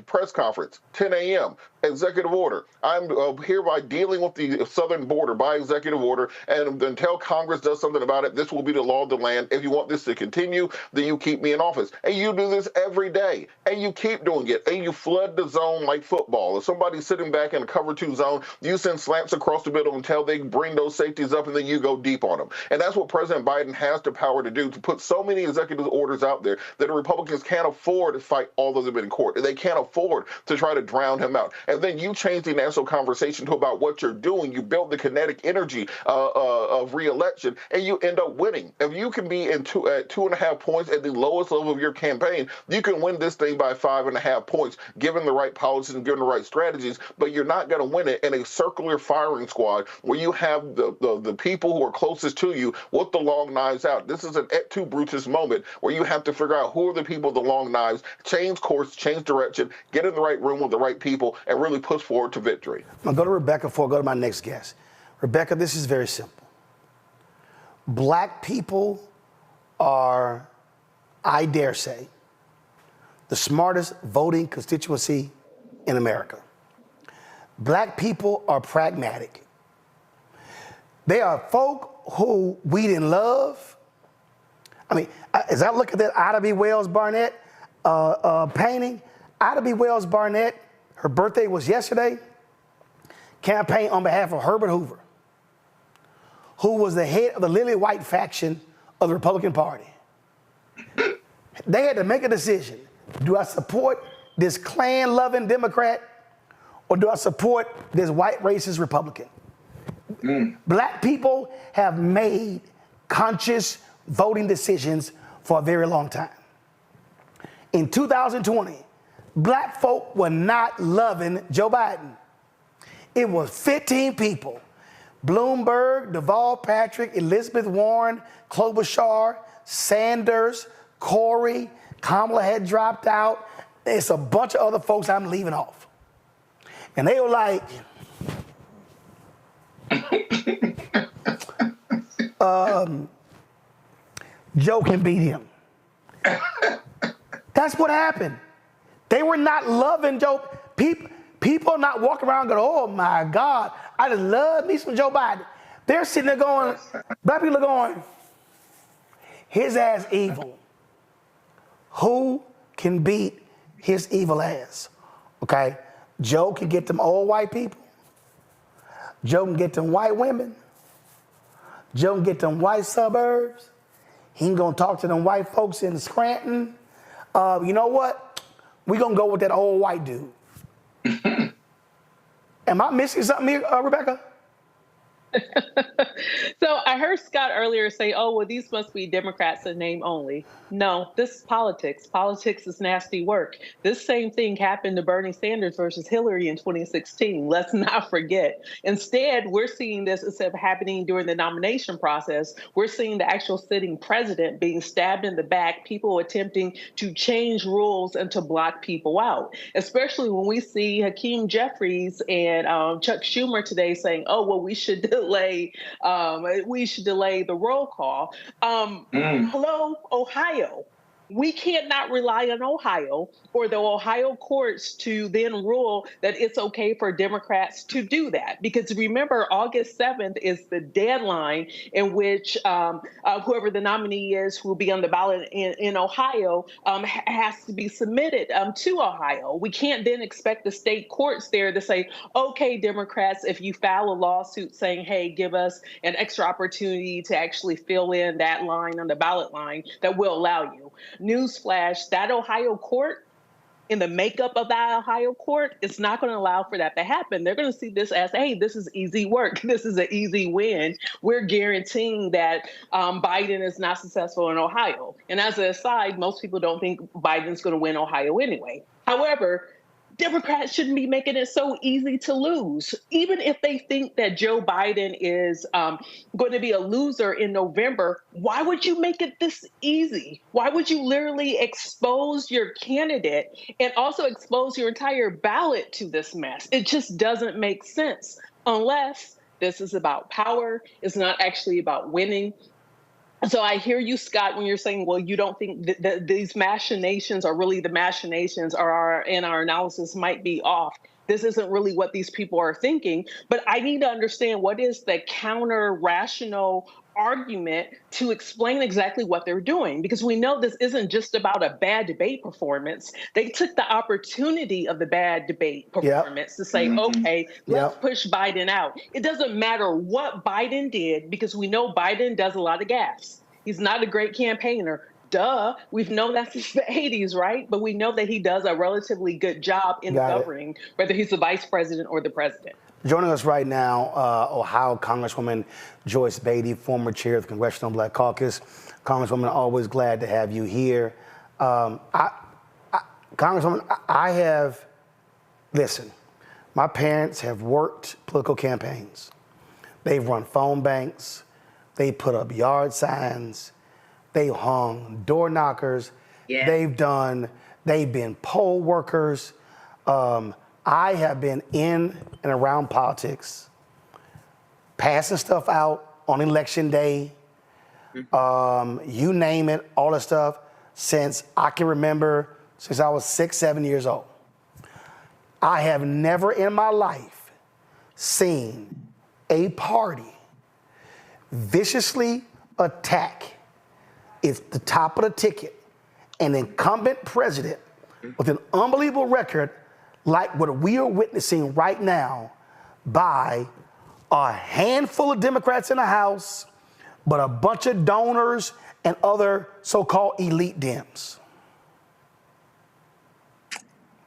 press conference, 10 a.m., executive order. I'm hereby dealing with the southern border by executive order, and until Congress does something about it, this will be the law of the land. If you want this to continue, then you keep me in office. And you do this every day, and you keep doing it, and you flood the zone like football. If somebody's sitting back in a cover 2 zone, you send slants across the middle until they bring those safeties up, and then you go deep on them. And that's what President Biden has the power to do, to put so many executive orders out there that the Republicans can't afford fight all of them in court. They can't afford to try to drown him out. And then you change the national conversation to about what you're doing. You build the kinetic energy of re-election, and you end up winning. If you can be at 2.5 points at the lowest level of your campaign, you can win this thing by 5.5 points, given the right policies and given the right strategies. But you're not going to win it in a circular firing squad where you have the people who are closest to you with the long knives out. This is an et tu Brutus moment where you have to figure out who are the people with the long knives, change course, change direction, get in the right room with the right people, and really push forward to victory. I'm going to go to Rebecca before I go to my next guest. Rebecca, this is very simple. Black people are, I dare say, the smartest voting constituency in America. Black people are pragmatic. They are folk who we didn't love. I mean, as I look at that Ida B. Wells Barnett painting, Ida B. Wells Barnett, her birthday was yesterday, campaigned on behalf of Herbert Hoover, who was the head of the Lily White faction of the Republican Party. They had to make a decision. Do I support this Klan-loving Democrat, or do I support this white racist Republican? Black people have made conscious voting decisions for a very long time. In 2020, black folk were not loving Joe Biden. It was 15 people: Bloomberg, Deval Patrick, Elizabeth Warren, Klobuchar, Sanders, Corey, Kamala had dropped out. It's a bunch of other folks I'm leaving off. And they were like, Joe can beat him. That's what happened. They were not loving Joe. People not walking around going, oh my God, I just love me some Joe Biden. They're sitting there going, black people are going, his ass evil. Who can beat his evil ass? Okay? Joe can get them old white people. Joe can get them white women. Joe can get them white suburbs. He ain't gonna talk to them white folks in Scranton. You know what? We're gonna go with that old white dude. Am I missing something here, Rebecca? So I heard Scott earlier say, oh, well, these must be Democrats in name only. No, this is politics. Politics is nasty work. This same thing happened to Bernie Sanders versus Hillary in 2016. Let's not forget. Instead, we're seeing this instead of happening during the nomination process. We're seeing the actual sitting president being stabbed in the back, people attempting to change rules and to block people out, especially when we see Hakeem Jeffries and Chuck Schumer today saying, oh, well, we should delay the roll call. Hello, Ohio. We can't not rely on Ohio or the Ohio courts to then rule that it's okay for Democrats to do that. Because remember, August 7th is the deadline in which whoever the nominee is who will be on the ballot in Ohio has to be submitted to Ohio. We can't then expect the state courts there to say, okay, Democrats, if you file a lawsuit saying, hey, give us an extra opportunity to actually fill in that line on the ballot line, that will allow you. Newsflash, that Ohio court, in the makeup of that Ohio court, it's not going to allow for that to happen. They're going to see this as, hey, this is easy work. This is an easy win. We're guaranteeing that Biden is not successful in Ohio. And as an aside, most people don't think Biden's going to win Ohio anyway. However, Democrats shouldn't be making it so easy to lose. Even if they think that Joe Biden is going to be a loser in November, why would you make it this easy? Why would you literally expose your candidate and also expose your entire ballot to this mess? It just doesn't make sense unless this is about power. It's not actually about winning. So I hear you, Scott, when you're saying, well, you don't think that these machinations are really the machinations, or our analysis might be off. This isn't really what these people are thinking. But I need to understand, what is the counter-rational argument to explain exactly what they're doing? Because we know this isn't just about a bad debate performance. They took the opportunity of the bad debate performance to say, okay, let's push Biden out. It doesn't matter what Biden did, because we know Biden does a lot of gaffes. He's not a great campaigner. Duh. We've known that since the 80s, right? But we know that he does a relatively good job in governing, whether he's the vice president or the president. Joining us right now, Ohio Congresswoman Joyce Beatty, former chair of the Congressional Black Caucus. Congresswoman, always glad to have you here. Congresswoman, listen, my parents have worked political campaigns. They've run phone banks. They put up yard signs. They hung door knockers. Yeah. They've been poll workers. I have been in and around politics, passing stuff out on election day, you name it, all that stuff, since I can remember, since I was 6, 7 years old. I have never in my life seen a party viciously attack it's the top of the ticket, an incumbent president with an unbelievable record like what we are witnessing right now by a handful of Democrats in the House, but a bunch of donors and other so-called elite Dems.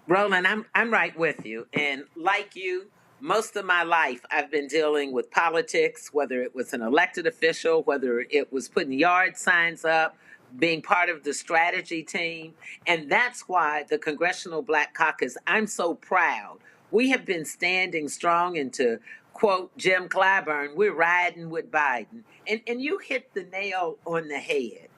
Roland, I'm right with you. And like you, most of my life, I've been dealing with politics, whether it was an elected official, whether it was putting yard signs up, being part of the strategy team. And that's why the Congressional Black Caucus, I'm so proud. We have been standing strong, and to quote Jim Clyburn, we're riding with Biden. And you hit the nail on the head.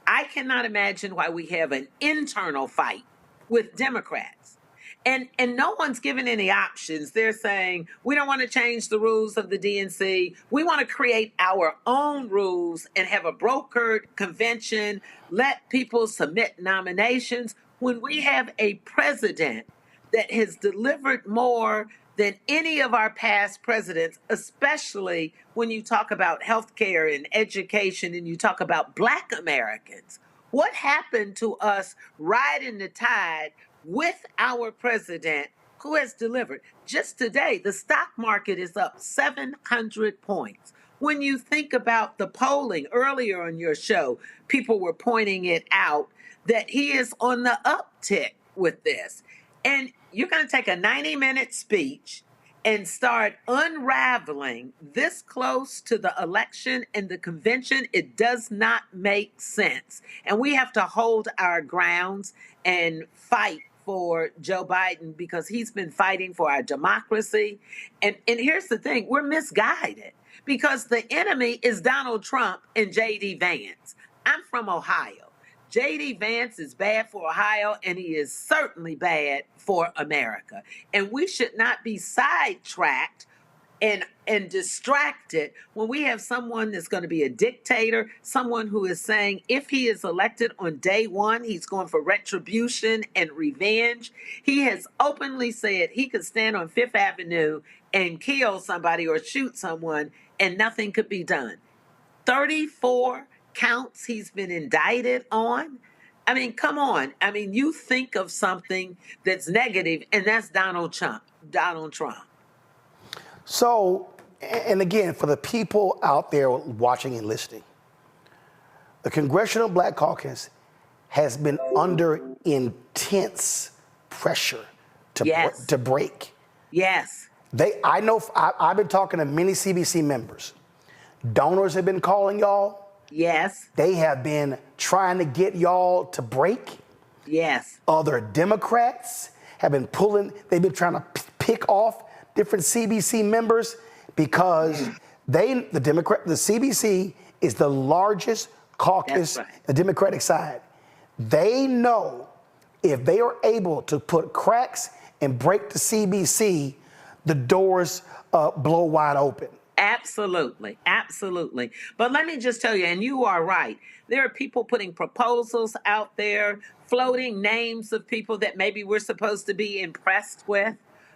I cannot imagine why we have an internal fight with Democrats. And no one's given any options. They're saying, we don't want to change the rules of the DNC. We want to create our own rules and have a brokered convention, let people submit nominations. When we have a president that has delivered more than any of our past presidents, especially when you talk about healthcare and education and you talk about Black Americans, what happened to us riding the tide with our president who has delivered? Just today, the stock market is up 700 points. When you think about the polling earlier on your show, people were pointing it out that he is on the uptick with this. And you're going to take a 90-minute speech and start unraveling this close to the election and the convention. It does not make sense. And we have to hold our grounds and fight for Joe Biden because he's been fighting for our democracy. And here's the thing, we're misguided because the enemy is Donald Trump and J.D. Vance. I'm from Ohio. J.D. Vance is bad for Ohio, and he is certainly bad for America. And we should not be sidetracked and distracted when we have someone that's going to be a dictator, someone who is saying if he is elected on day one, he's going for retribution and revenge. He has openly said he could stand on Fifth Avenue and kill somebody or shoot someone and nothing could be done. 34 counts he's been indicted on. I mean, come on. I mean, you think of something that's negative, and that's Donald Trump. So, and again, for the people out there watching and listening, the Congressional Black Caucus has been under intense pressure to break. Yes. I've been talking to many CBC members. Donors have been calling y'all. Yes. They have been trying to get y'all to break. Yes. Other Democrats have been they've been trying to pick off different CBC members because the CBC is the largest caucus, the Democratic side. They know if they are able to put cracks and break the CBC, the doors blow wide open. Absolutely. Absolutely. But let me just tell you, and you are right, there are people putting proposals out there, floating names of people that maybe we're supposed to be impressed with.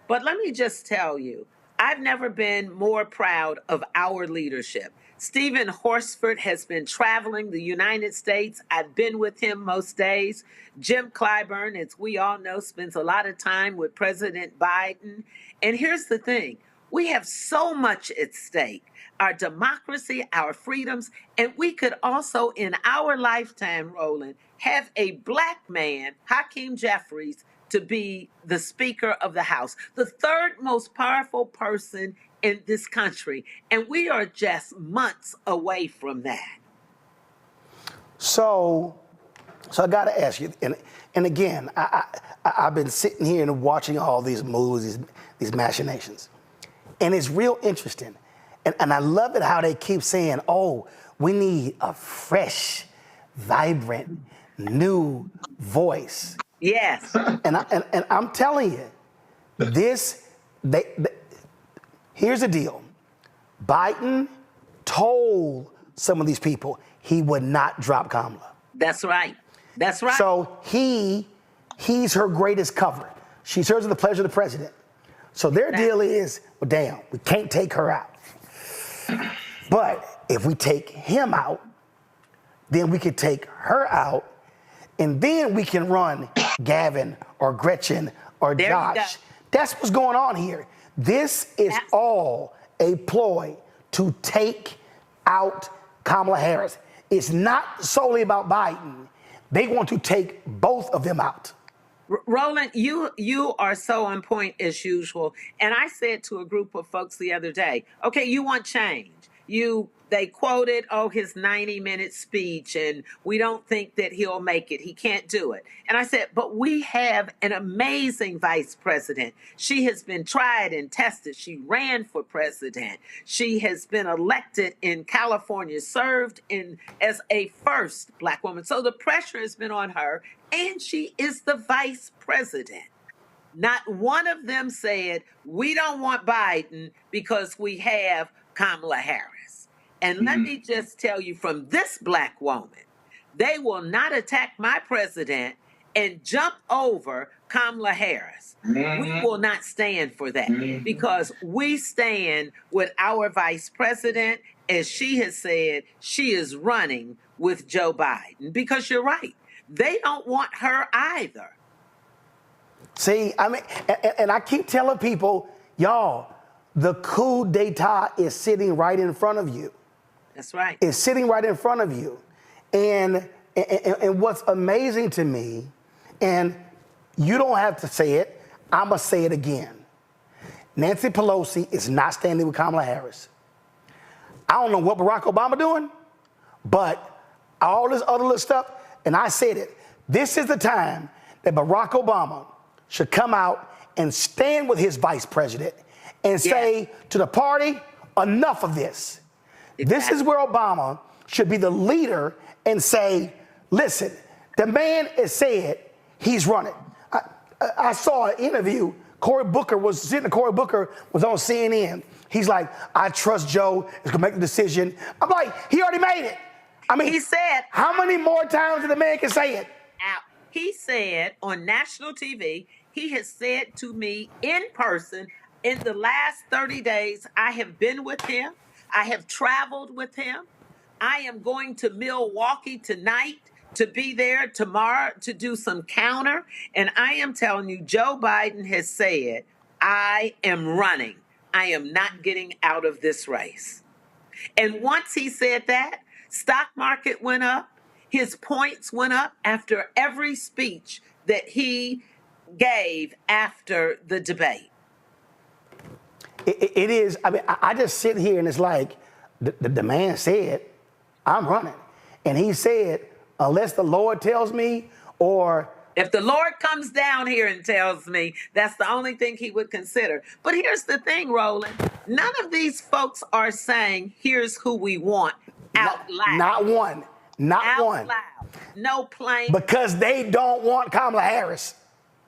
But let me just tell you, I've never been more proud of our leadership. Stephen Horsford has been traveling the United States. I've been with him most days. Jim Clyburn, as we all know, spends a lot of time with President Biden. And here's the thing. We have so much at stake. Our democracy, our freedoms, and we could also, in our lifetime, Roland, have a black man, Hakeem Jeffries, to be the Speaker of the House, the third most powerful person in this country. And we are just months away from that. So I got to ask you, and again, I've been sitting here and watching all these moves, these machinations, and it's real interesting. And I love it how they keep saying, oh, we need a fresh, vibrant, new voice. Yes. And I'm telling you, here's the deal. Biden told some of these people he would not drop Kamala. That's right. That's right. So he's her greatest cover. She serves at the pleasure of the president. So their deal is, well, damn, we can't take her out. But if we take him out, then we could take her out, and then we can run Gavin or Gretchen or Josh. That's what's going on here. This is all a ploy to take out Kamala Harris. It's not solely about Biden. They want to take both of them out. Roland, you are so on point as usual. And I said to a group of folks the other day, okay, you want change. They quoted, his 90-minute speech, and we don't think that he'll make it. He can't do it. And I said, but we have an amazing vice president. She has been tried and tested. She ran for president. She has been elected in California, served as a first black woman. So the pressure has been on her, and she is the vice president. Not one of them said, we don't want Biden because we have Kamala Harris. And let me just tell you from this black woman, they will not attack my president and jump over Kamala Harris. We will not stand for that because we stand with our vice president. As she has said, she is running with Joe Biden because you're right. They don't want her either. See, I mean, and I keep telling people, y'all, the coup d'etat is sitting right in front of you. That's right. It's sitting right in front of you. And what's amazing to me, and you don't have to say it, I'm going to say it again. Nancy Pelosi is not standing with Kamala Harris. I don't know what Barack Obama doing, but all this other little stuff, and I said it, this is the time that Barack Obama should come out and stand with his vice president and say to the party, enough of this. This is where Obama should be the leader and say, listen, the man has said he's running. I saw an interview. Cory Booker was on CNN. He's like, I trust Joe is going to make the decision. I'm like, he already made it. I mean, he said, how many more times did the man can say it? He said on national TV, he has said to me in person, in the last 30 days, I have been with him. I have traveled with him. I am going to Milwaukee tonight to be there tomorrow to do some counter. And I am telling you, Joe Biden has said, I am running. I am not getting out of this race. And once he said that, stock market went up. His points went up after every speech that he gave after the debate. It is, I mean, I just sit here and it's like, the man said, I'm running. And he said, unless the Lord tells me, or if the Lord comes down here and tells me, that's the only thing he would consider. But here's the thing, Roland. None of these folks are saying, here's who we want out loud. Not one. Not out one. Loud. No plain. Because they don't want Kamala Harris.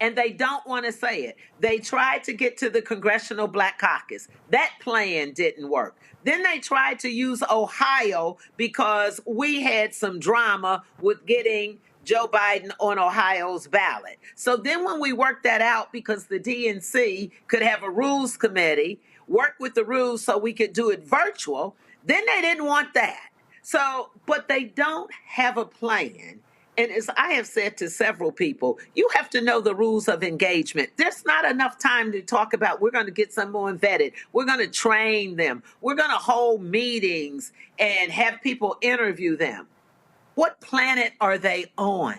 And they don't want to say it. They tried to get to the Congressional Black Caucus. That plan didn't work. Then they tried to use Ohio because we had some drama with getting Joe Biden on Ohio's ballot. So then when we worked that out, because the DNC could have a rules committee, work with the rules so we could do it virtual, then they didn't want that. So, but they don't have a plan. And as I have said to several people, you have to know the rules of engagement. There's not enough time to talk about we're going to get someone vetted. We're going to train them. We're going to hold meetings and have people interview them. What planet are they on?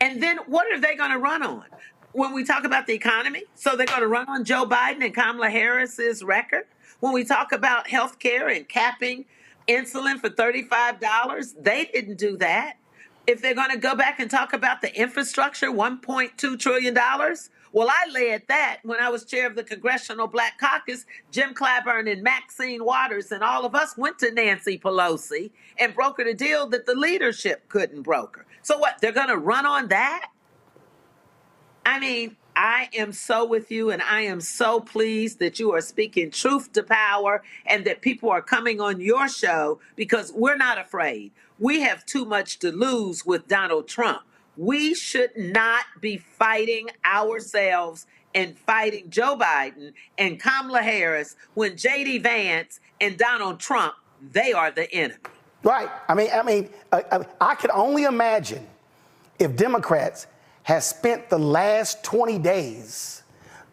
And then what are they going to run on? When we talk about the economy, so they're going to run on Joe Biden and Kamala Harris's record. When we talk about health care and capping insulin for $35, they didn't do that. If they're going to go back and talk about the infrastructure, $1.2 trillion, well, I led that when I was chair of the Congressional Black Caucus. Jim Clyburn and Maxine Waters and all of us went to Nancy Pelosi and brokered a deal that the leadership couldn't broker. So what, they're going to run on that? I mean, I am so with you, and I am so pleased that you are speaking truth to power and that people are coming on your show because we're not afraid. We have too much to lose with Donald Trump. We should not be fighting ourselves and fighting Joe Biden and Kamala Harris when J.D. Vance and Donald Trump, they are the enemy. Right. I could only imagine if Democrats has spent the last 20 days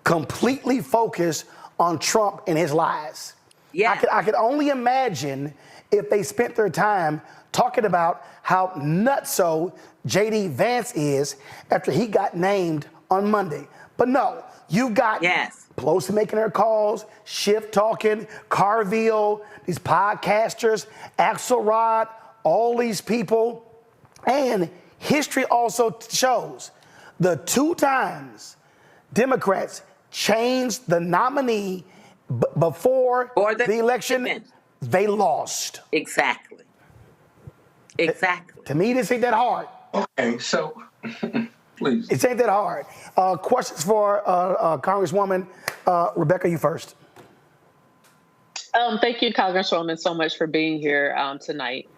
completely focused on Trump and his lies. Yeah. I could only imagine if they spent their time talking about how nutso J.D. Vance is after he got named on Monday. But no, you got Pelosi making her calls, Schiff talking, Carville, these podcasters, Axelrod, all these people. And history also shows the two times Democrats changed the nominee before the election, they lost. Exactly. To me, this ain't that hard. Okay, so please. It ain't that hard. Questions for Congresswoman Rebecca, you first. Thank you, Congresswoman, so much for being here tonight.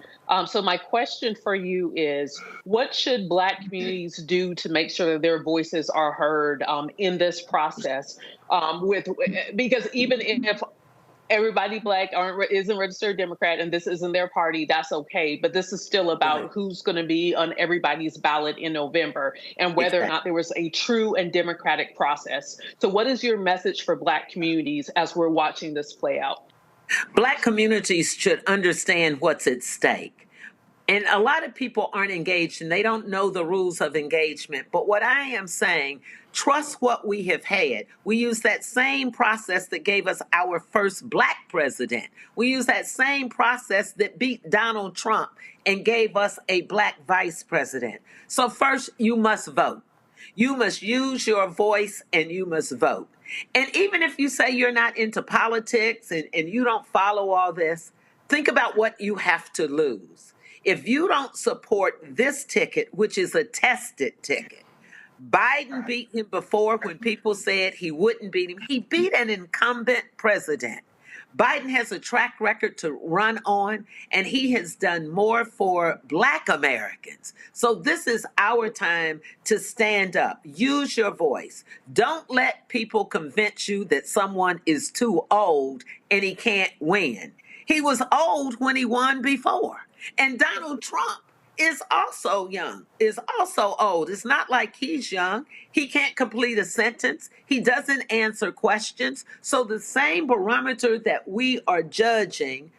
So my question for you is, what should Black communities do to make sure that their voices are heard in this process? Because even if everybody Black isn't registered Democrat and this isn't their party, that's okay. But this is still about who's going to be on everybody's ballot in November and whether or not there was a true and democratic process. So what is your message for Black communities as we're watching this play out? Black communities should understand what's at stake. And a lot of people aren't engaged and they don't know the rules of engagement. But what I am saying, trust what we have had. We use that same process that gave us our first Black president. We use that same process that beat Donald Trump and gave us a Black vice president. So first, you must vote. You must use your voice and you must vote. And even if you say you're not into politics and you don't follow all this, think about what you have to lose. If you don't support this ticket, which is a tested ticket, Biden beat him before when people said he wouldn't beat him. He beat an incumbent president. Biden has a track record to run on, and he has done more for Black Americans. So this is our time to stand up. Use your voice. Don't let people convince you that someone is too old and he can't win. He was old when he won before. And Donald Trump is also young, is also old. It's not like he's young. He can't complete a sentence. He doesn't answer questions. So the same barometer that we are judging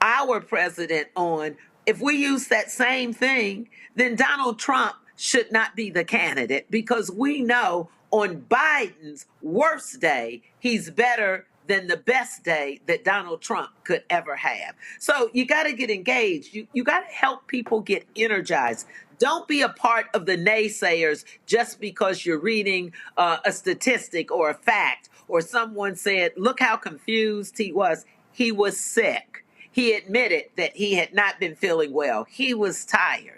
our president on, if we use that same thing, then Donald Trump should not be the candidate because we know on Biden's worst day, he's better than the best day that Donald Trump could ever have. So you got to get engaged. You got to help people get energized. Don't be a part of the naysayers just because you're reading a statistic or a fact or someone said, look how confused he was. He was sick. He admitted that he had not been feeling well. He was tired.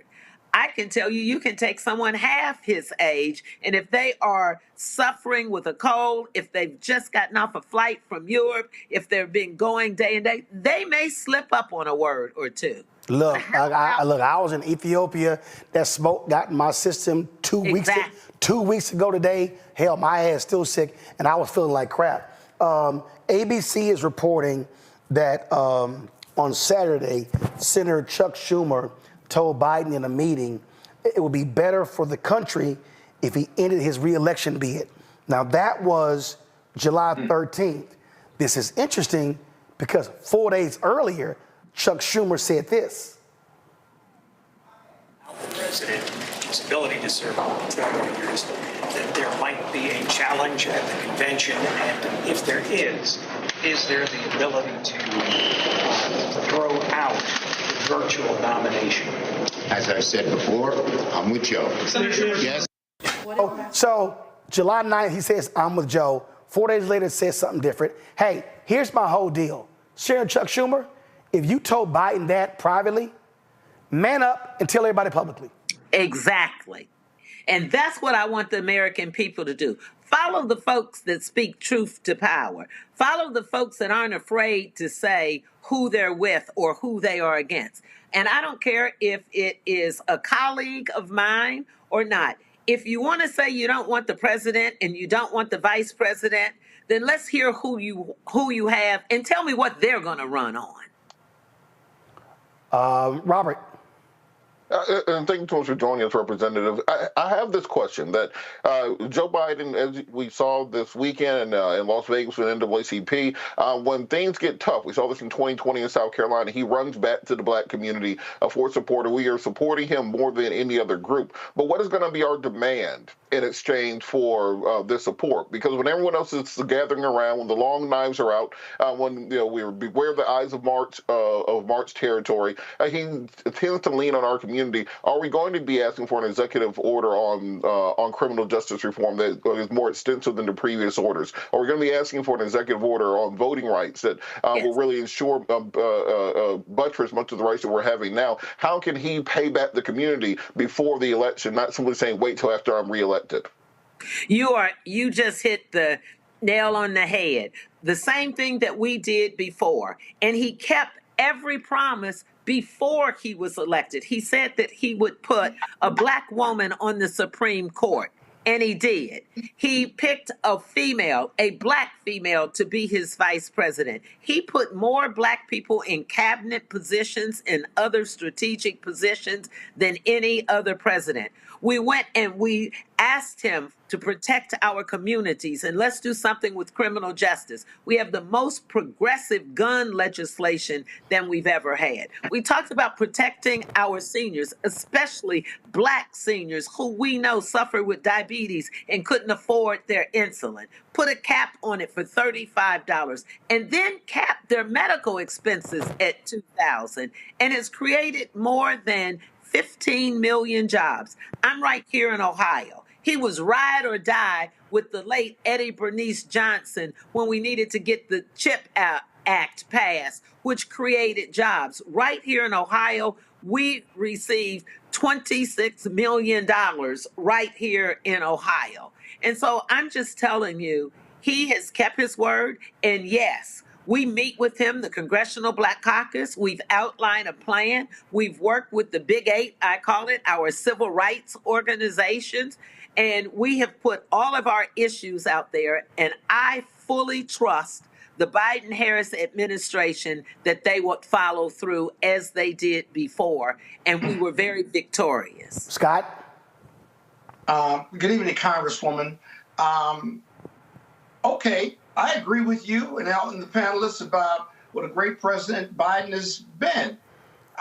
I can tell you, you can take someone half his age, and if they are suffering with a cold, if they've just gotten off a flight from Europe, if they've been going day and day, they may slip up on a word or two. Look, I was in Ethiopia. That smoke got in my system 2 weeks ago today. Hell, my ass still sick, and I was feeling like crap. ABC is reporting that on Saturday, Senator Chuck Schumer told Biden in a meeting it would be better for the country if he ended his reelection bid. Now, that was July 13th. This is interesting because 4 days earlier, Chuck Schumer said this. The president, his ability to serve for 12 years, that there might be a challenge at the convention, and if there is there the ability to throw out the virtual nomination? As I said before, I'm with Joe. Yes. So July 9th, he says, I'm with Joe. 4 days later, says something different. Hey, here's my whole deal. Sharon Chuck Schumer, if you told Biden that privately, man up and tell everybody publicly. Exactly. And that's what I want the American people to do. Follow the folks that speak truth to power. Follow the folks that aren't afraid to say who they're with or who they are against. And I don't care if it is a colleague of mine or not. If you want to say you don't want the president and you don't want the vice president, then let's hear who you have and tell me what they're going to run on. Robert. And thank you so much for joining us, Representative. I have this question that Joe Biden, as we saw this weekend in Las Vegas with NAACP, when things get tough, we saw this in 2020 in South Carolina, he runs back to the black community for support, and we are supporting him more than any other group. But what is going to be our demand in exchange for this support? Because when everyone else is gathering around, when the long knives are out, when we beware the eyes of March territory, he tends to lean on our community. Are we going to be asking for an executive order on criminal justice reform that is more extensive than the previous orders? Are we going to be asking for an executive order on voting rights that will really ensure buttress much of the rights that we're having now? How can he pay back the community before the election, not simply saying wait till after I'm reelected? You just hit the nail on the head. The same thing that we did before, and he kept every promise before he was elected. He said that he would put a black woman on the Supreme Court, and he did. He picked a black female, to be his vice president. He put more black people in cabinet positions and other strategic positions than any other president. We went and we asked him to protect our communities, and let's do something with criminal justice. We have the most progressive gun legislation than we've ever had. We talked about protecting our seniors, especially black seniors who we know suffer with diabetes and couldn't afford their insulin. Put a cap on it for $35 and then cap their medical expenses at $2,000, and has created more than 15 million jobs. I'm right here in Ohio. He was ride or die with the late Eddie Bernice Johnson when we needed to get the CHIP Act passed, which created jobs. Right here in Ohio, we received $26 million right here in Ohio. And so I'm just telling you, he has kept his word. And yes, we meet with him, the Congressional Black Caucus. We've outlined a plan. We've worked with the Big Eight, I call it, our civil rights organizations. And we have put all of our issues out there. And I fully trust the Biden-Harris administration that they would follow through as they did before. And we were very victorious. Scott? Good evening, Congresswoman. Okay, I agree with you and the panelists about what a great President Biden has been.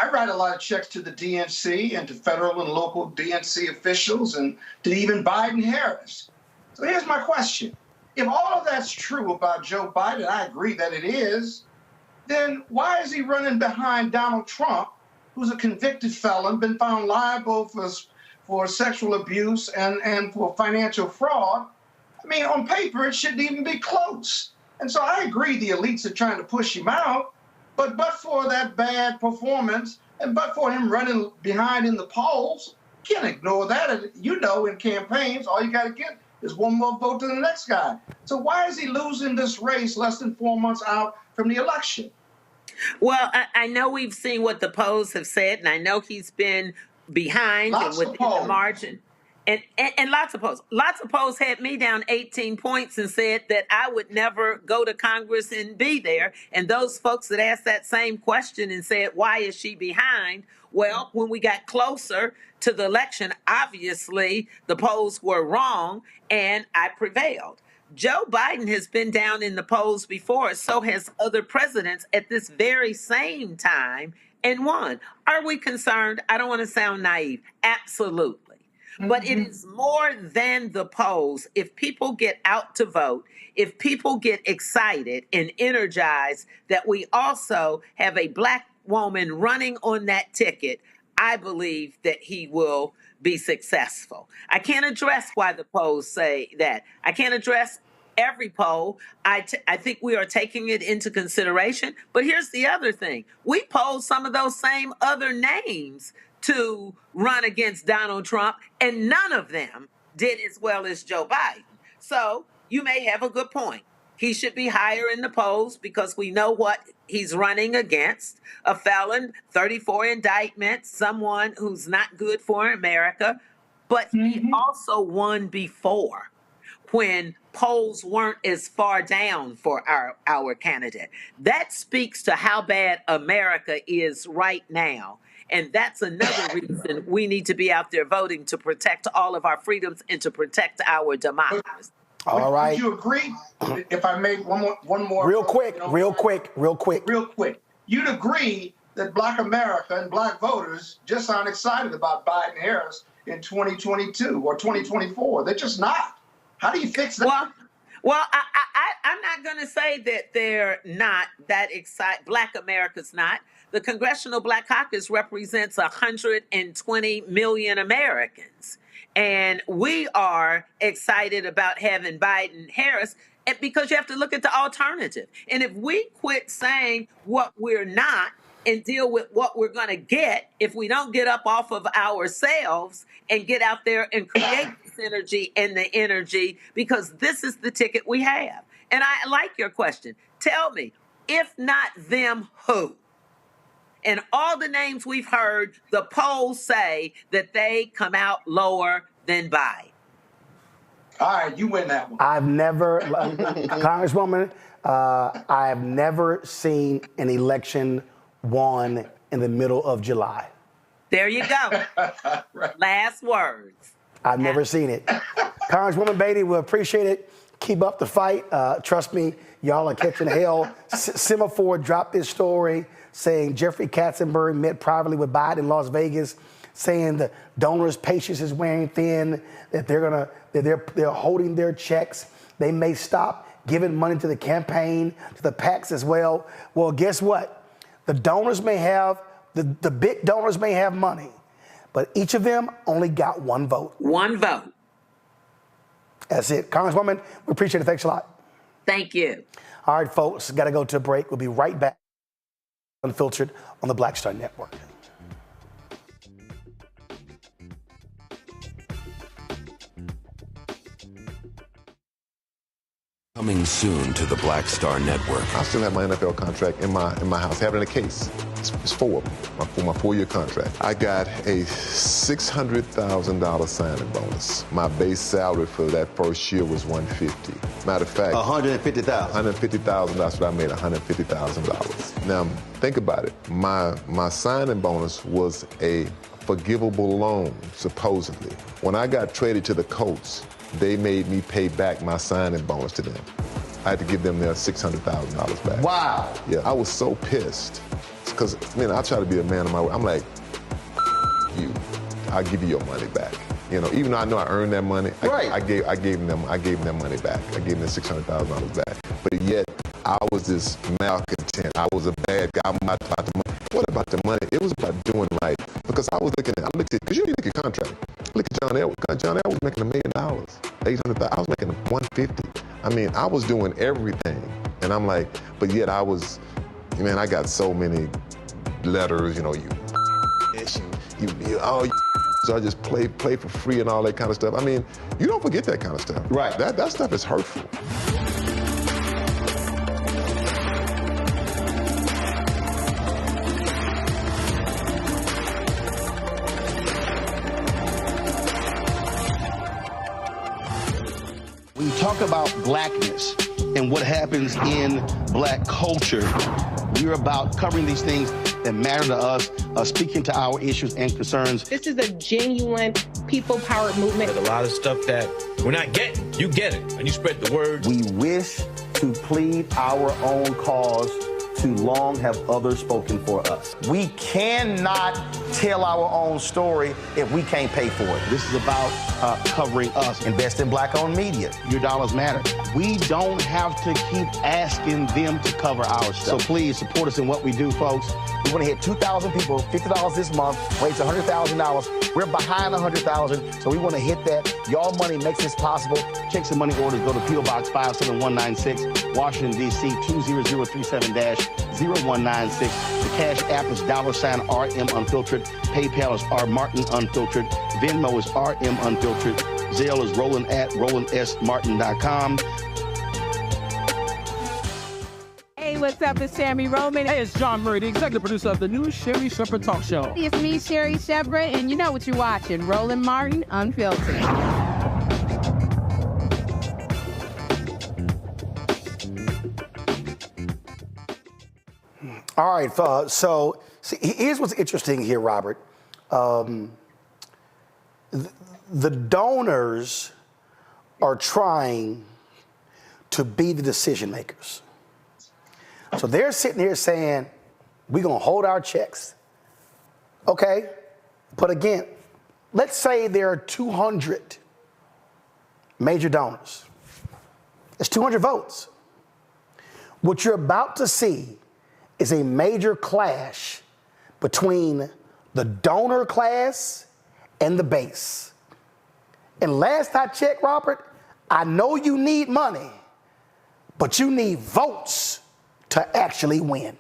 I write a lot of checks to the DNC and to federal and local DNC officials and to even Biden-Harris. So here's my question. If all of that's true about Joe Biden, I agree that it is, then why is he running behind Donald Trump, who's a convicted felon, been found liable for sexual abuse and for financial fraud? I mean, on paper, it shouldn't even be close. And so I agree the elites are trying to push him out, but for that bad performance and but for him running behind in the polls, can't ignore that. You know, in campaigns, all you got to get is one more vote than the next guy. So why is he losing this race less than 4 months out from the election? Well, I know we've seen what the polls have said, and I know he's been behind and within the margin. And lots of polls had me down 18 points and said that I would never go to Congress and be there. And those folks that asked that same question and said, why is she behind? Well, when we got closer to the election, obviously the polls were wrong and I prevailed. Joe Biden has been down in the polls before, so has other presidents at this very same time and won. Are we concerned? I don't want to sound naive. Absolutely. But it is more than the polls. If people get out to vote, if people get excited and energized that we also have a Black woman running on that ticket, I believe that he will be successful. I can't address why the polls say that. I can't address every poll. I think we are taking it into consideration. But here's the other thing. We polled some of those same other names to run against Donald Trump, and none of them did as well as Joe Biden. So you may have a good point. He should be higher in the polls because we know what he's running against: a felon, 34 indictments, someone who's not good for America. But he also won before, when polls weren't as far down for our candidate. That speaks to how bad America is right now. And that's another reason we need to be out there voting to protect all of our freedoms and to protect our democracy. All right. Would you agree, if I made one more? Real quick. You'd agree that Black America and Black voters just aren't excited about Biden-Harris in 2022 or 2024. They're just not. How do you fix that? Well, I'm not going to say that they're not that excited. Black America's not. The Congressional Black Caucus represents 120 million Americans. And we are excited about having Biden-Harris because you have to look at the alternative. And if we quit saying what we're not and deal with what we're going to get, if we don't get up off of ourselves and get out there and create the synergy and the energy, because this is the ticket we have. And I like your question. Tell me, if not them, who? And all the names we've heard, the polls say that they come out lower than Biden. All right, you win that one. I've never, Congresswoman, I have never seen an election won in the middle of July. There you go. Right. Last words. I've never seen it. Congresswoman Beatty, we appreciate it. Keep up the fight. Trust me, y'all are catching hell. Semaphore dropped this story saying Jeffrey Katzenberg met privately with Biden in Las Vegas, saying the donors' patience is wearing thin, that they're holding their checks. They may stop giving money to the campaign, to the PACs as well. Well, guess what? The donors may have, the big donors may have money, but each of them only got one vote. One vote. That's it. Congresswoman, we appreciate it. Thanks a lot. Thank you. All right, folks, got to go to a break. We'll be right back. Unfiltered on the Black Star Network. Coming soon to the Black Star Network. I still have my NFL contract in my house. Having a case. It's 4 of them for my 4-year contract. I got a $600,000 signing bonus. My base salary for that first year was $150,000. Matter of fact, $150,000. $150,000. That's what I made. $150,000. Now think about it. My signing bonus was a forgivable loan, supposedly. When I got traded to the Colts, they made me pay back my signing bonus to them. I had to give them their $600,000 back. Wow. Yeah, I was so pissed. Because, man, I try to be a man of my word. I'm like, you, I'll give you your money back. You know, even though I know I earned that money, right. I gave them their money back. I gave them their $600,000 back. But yet, I was this malcontent. I was a bad guy. I'm not about the money. What about the money? It was about doing right. Because I looked at, because you look at contract. Look at John Elway. John Elway was making $1 million, $800,000. I was making $150,000. I mean, I was doing everything. And I'm like, but yet I was, man, I got so many letters, you know, so I just play for free and all that kind of stuff. I mean, you don't forget that kind of stuff. Right. That stuff is hurtful. talk about blackness and what happens in black culture, we're about covering these things that matter to us, speaking to our issues and concerns. This is a genuine people-powered movement. There's a lot of stuff that we're not getting. You get it, and you spread the word. We wish to plead our own cause. Too long have others spoken for us. We cannot tell our own story if we can't pay for it. This is about covering us. Invest in black-owned media. Your dollars matter. We don't have to keep asking them to cover our stuff. So please support us in what we do, folks. We want to hit 2,000 people, $50 this month, raise $100,000. We're behind 100,000, so we want to hit that. Y'all money makes this possible. Checks and money orders go to P.O. Box 57196, Washington, D.C. 20037-0196. The Cash App is $RM Unfiltered. PayPal is R Martin Unfiltered. Venmo is RM Unfiltered. Zelle is RolandSMartin.com. Hey, what's up? It's Sammy Roman. Hey, it's John Murray, the executive producer of the new Sherry Shepherd Talk Show. It's me, Sherry Shepherd, and you know what you're watching, Roland Martin Unfiltered. All right, so see, here's what's interesting here, Robert. The donors are trying to be the decision makers. So they're sitting here saying, we're going to hold our checks. Okay, but again, let's say there are 200 major donors. That's 200 votes. What you're about to see is a major clash between the donor class and the base. And last I checked, Robert, I know you need money, but you need votes to actually win.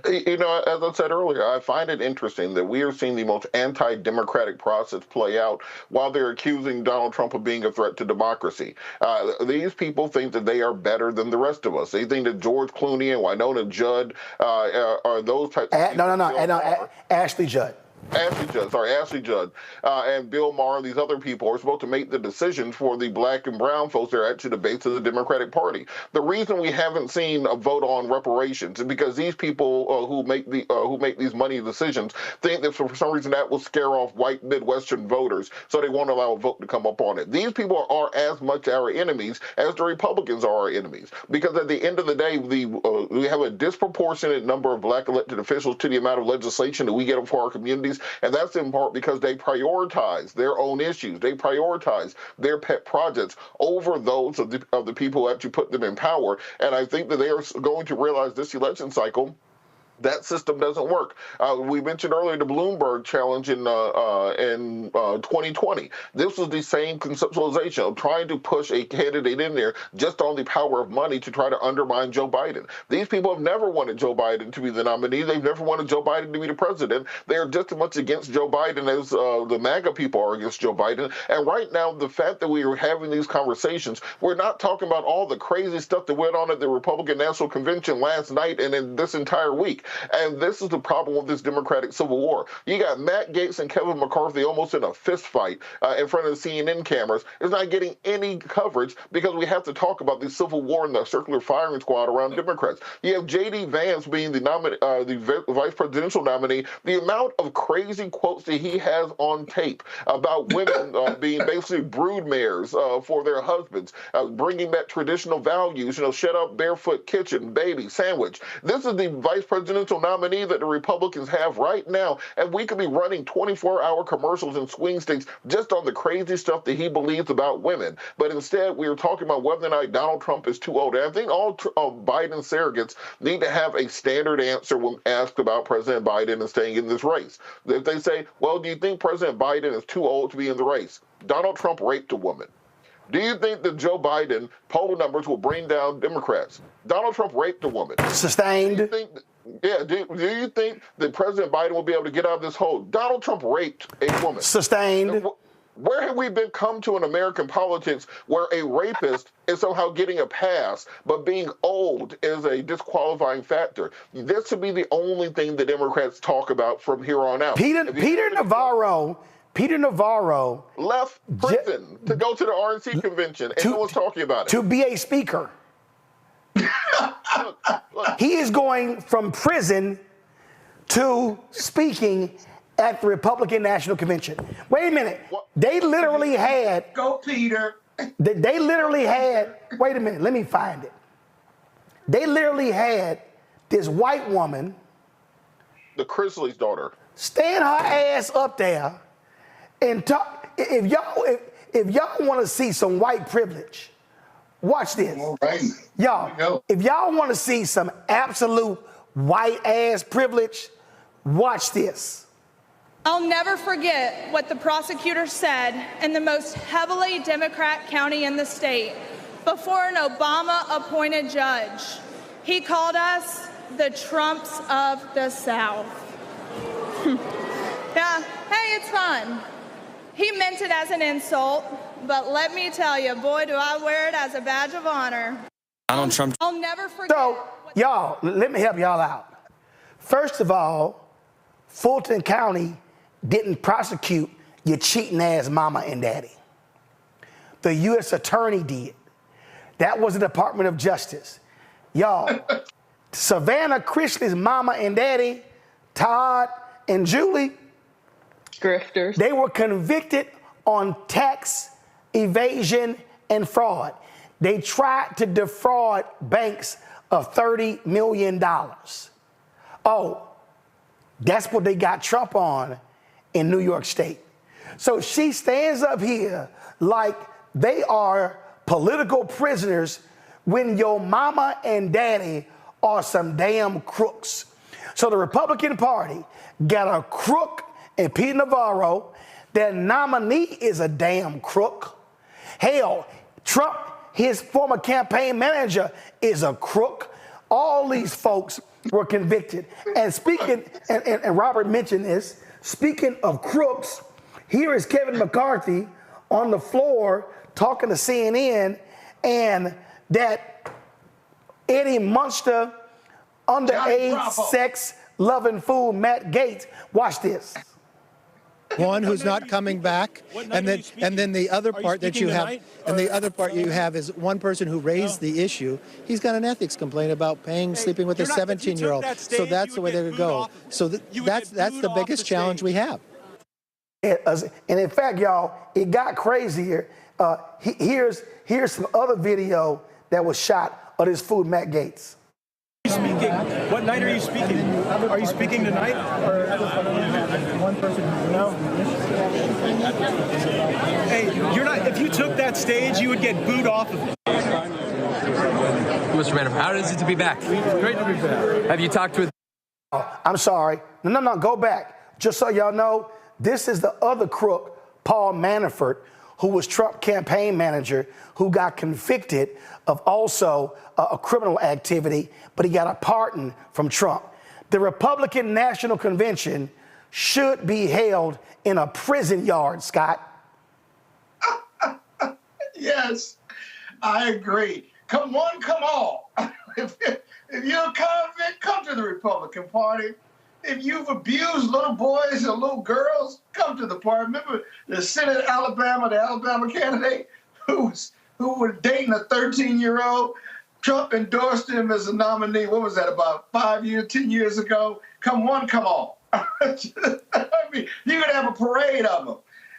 You know, as I said earlier, I find it interesting that we are seeing the most anti-democratic process play out while they're accusing Donald Trump of being a threat to democracy. These people think that they are better than the rest of us. They think that George Clooney and Winona Judd are those types of people. Ashley Judd. Ashley Judd, and Bill Maher and these other people are supposed to make the decisions for the black and brown folks that are actually the base of the Democratic Party. The reason we haven't seen a vote on reparations is because these people who make these money decisions think that for some reason that will scare off white Midwestern voters, so they won't allow a vote to come up on it. These people are as much our enemies as the Republicans are our enemies, because at the end of the day, we have a disproportionate number of black elected officials to the amount of legislation that we get for our communities. And that's in part because they prioritize their own issues. They prioritize their pet projects over those of the people who actually put them in power. And I think that they are going to realize this election cycle that system doesn't work. We mentioned earlier the Bloomberg challenge in 2020. This was the same conceptualization of trying to push a candidate in there just on the power of money to try to undermine Joe Biden. These people have never wanted Joe Biden to be the nominee. They've never wanted Joe Biden to be the president. They are just as much against Joe Biden as the MAGA people are against Joe Biden. And right now, the fact that we are having these conversations, we're not talking about all the crazy stuff that went on at the Republican National Convention last night and in this entire week. And this is the problem with this Democratic Civil War. You got Matt Gaetz and Kevin McCarthy almost in a fist fight in front of the CNN cameras. It's not getting any coverage because we have to talk about the Civil War and the circular firing squad around Democrats. You have J.D. Vance being the vice presidential nominee. The amount of crazy quotes that he has on tape about women being basically broodmares for their husbands, bringing back traditional values, shut up, barefoot, kitchen, baby, sandwich. This is the vice presidential nominee that the Republicans have right now, and we could be running 24-hour commercials in swing states just on the crazy stuff that he believes about women. But instead, we are talking about whether or not Donald Trump is too old. And I think all Biden surrogates need to have a standard answer when asked about President Biden and staying in this race. If they say, well, do you think President Biden is too old to be in the race? Donald Trump raped a woman. Do you think that Joe Biden poll numbers will bring down Democrats? Donald Trump raped a woman. Sustained. Do you think that President Biden will be able to get out of this hole? Donald Trump raped a woman. Sustained. Where have we come to in American politics where a rapist is somehow getting a pass, but being old is a disqualifying factor? This should be the only thing the Democrats talk about from here on out. Peter Navarro Peter Navarro left prison to go to the RNC convention, and no one's talking about it. To be a speaker. He is going from prison to speaking at the Republican National Convention. Wait a minute. They literally had... Go, Peter. They literally had... Wait a minute. Let me find it. They literally had this white woman... The Chrisley's daughter. Stand her ass up there and talk. If y'all want to see some white privilege, watch this. All right. Y'all, if y'all want to see some absolute white ass privilege, watch this. I'll never forget what the prosecutor said in the most heavily Democrat county in the state before an Obama-appointed judge. He called us the Trumps of the South. Yeah, hey, it's fun. He meant it as an insult, but let me tell you, boy, do I wear it as a badge of honor. Donald Trump. I'll never forget. So, y'all, let me help y'all out. First of all, Fulton County didn't prosecute your cheating ass mama and daddy. The U.S. attorney did. That was the Department of Justice. Y'all, Savannah Chrisley's mama and daddy, Todd and Julie, grifters. They were convicted on tax evasion and fraud. They tried to defraud banks of $30 million. Oh, that's what they got Trump on in New York State. So she stands up here like they are political prisoners when your mama and daddy are some damn crooks. So the Republican Party got a crook in Peter Navarro. Their nominee is a damn crook. Hell, Trump, his former campaign manager, is a crook. All these folks were convicted. And speaking, and Robert mentioned this, speaking of crooks, here is Kevin McCarthy on the floor talking to CNN, and that Eddie Munster, underage sex-loving fool Matt Gaetz. Watch this. One who's not coming back, and then the other part that you have, and the other part you have is one person who raised the issue. He's got an ethics complaint about sleeping with a 17-year-old. So that's the way they would go. So that's the biggest challenge we have. And in fact, y'all, it got crazier. Here's some other video that was shot of this fool Matt Gaetz. Speaking. What night are you speaking? Are you speaking tonight? One person. No. Hey, you're not. If you took that stage, you would get booed off of it. Mr. Manafort, how is it to be back? It's great to be back. Have you talked with? I'm sorry. No, go back. Just so y'all know, this is the other crook, Paul Manafort, who was Trump campaign manager, who got convicted of also a criminal activity, but he got a pardon from Trump. The Republican National Convention should be held in a prison yard, Scott. Yes, I agree. Come one, come all. If you're a convict, come to the Republican Party. If you've abused little boys and little girls, come to the party. Remember the Senate Alabama, the Alabama candidate who was dating a 13-year-old? Trump endorsed him as a nominee. What was that, about 10 years ago? Come one, come all. I mean, you could have a parade of them.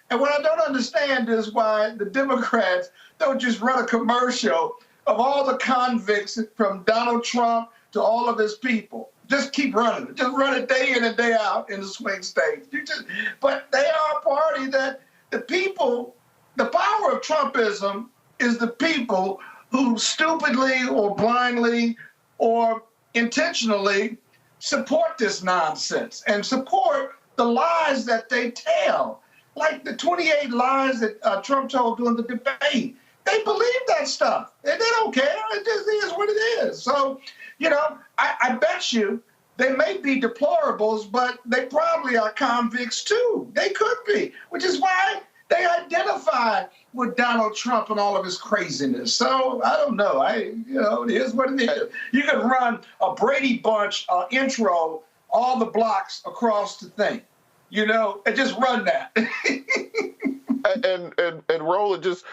And what I don't understand is why the Democrats don't just run a commercial of all the convicts from Donald Trump to all of his people. Just keep running it. Just run it day in and day out in the swing states. But they are a party that the people, the power of Trumpism is the people who stupidly or blindly or intentionally support this nonsense and support the lies that they tell. Like the 28 lies that Trump told during the debate. They believe that stuff. They don't care. It just is what it is. So, you know, I bet you they may be deplorables, but they probably are convicts too. They could be, which is why they identify with Donald Trump and all of his craziness. So I don't know. It is what it is. You can run a Brady Bunch intro all the blocks across the thing. and just run that. And Roland, just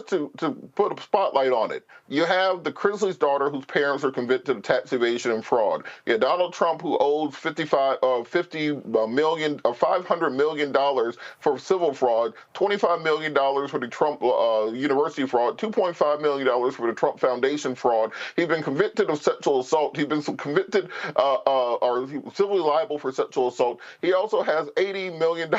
to put a spotlight on it, you have the Crisley's daughter whose parents are convicted of tax evasion and fraud. You have Donald Trump, who owed $500 million for civil fraud, $25 million for the Trump university fraud, $2.5 million for the Trump Foundation fraud. He's been convicted of sexual assault. He's been convicted or civilly liable for sexual assault. He also has $80 million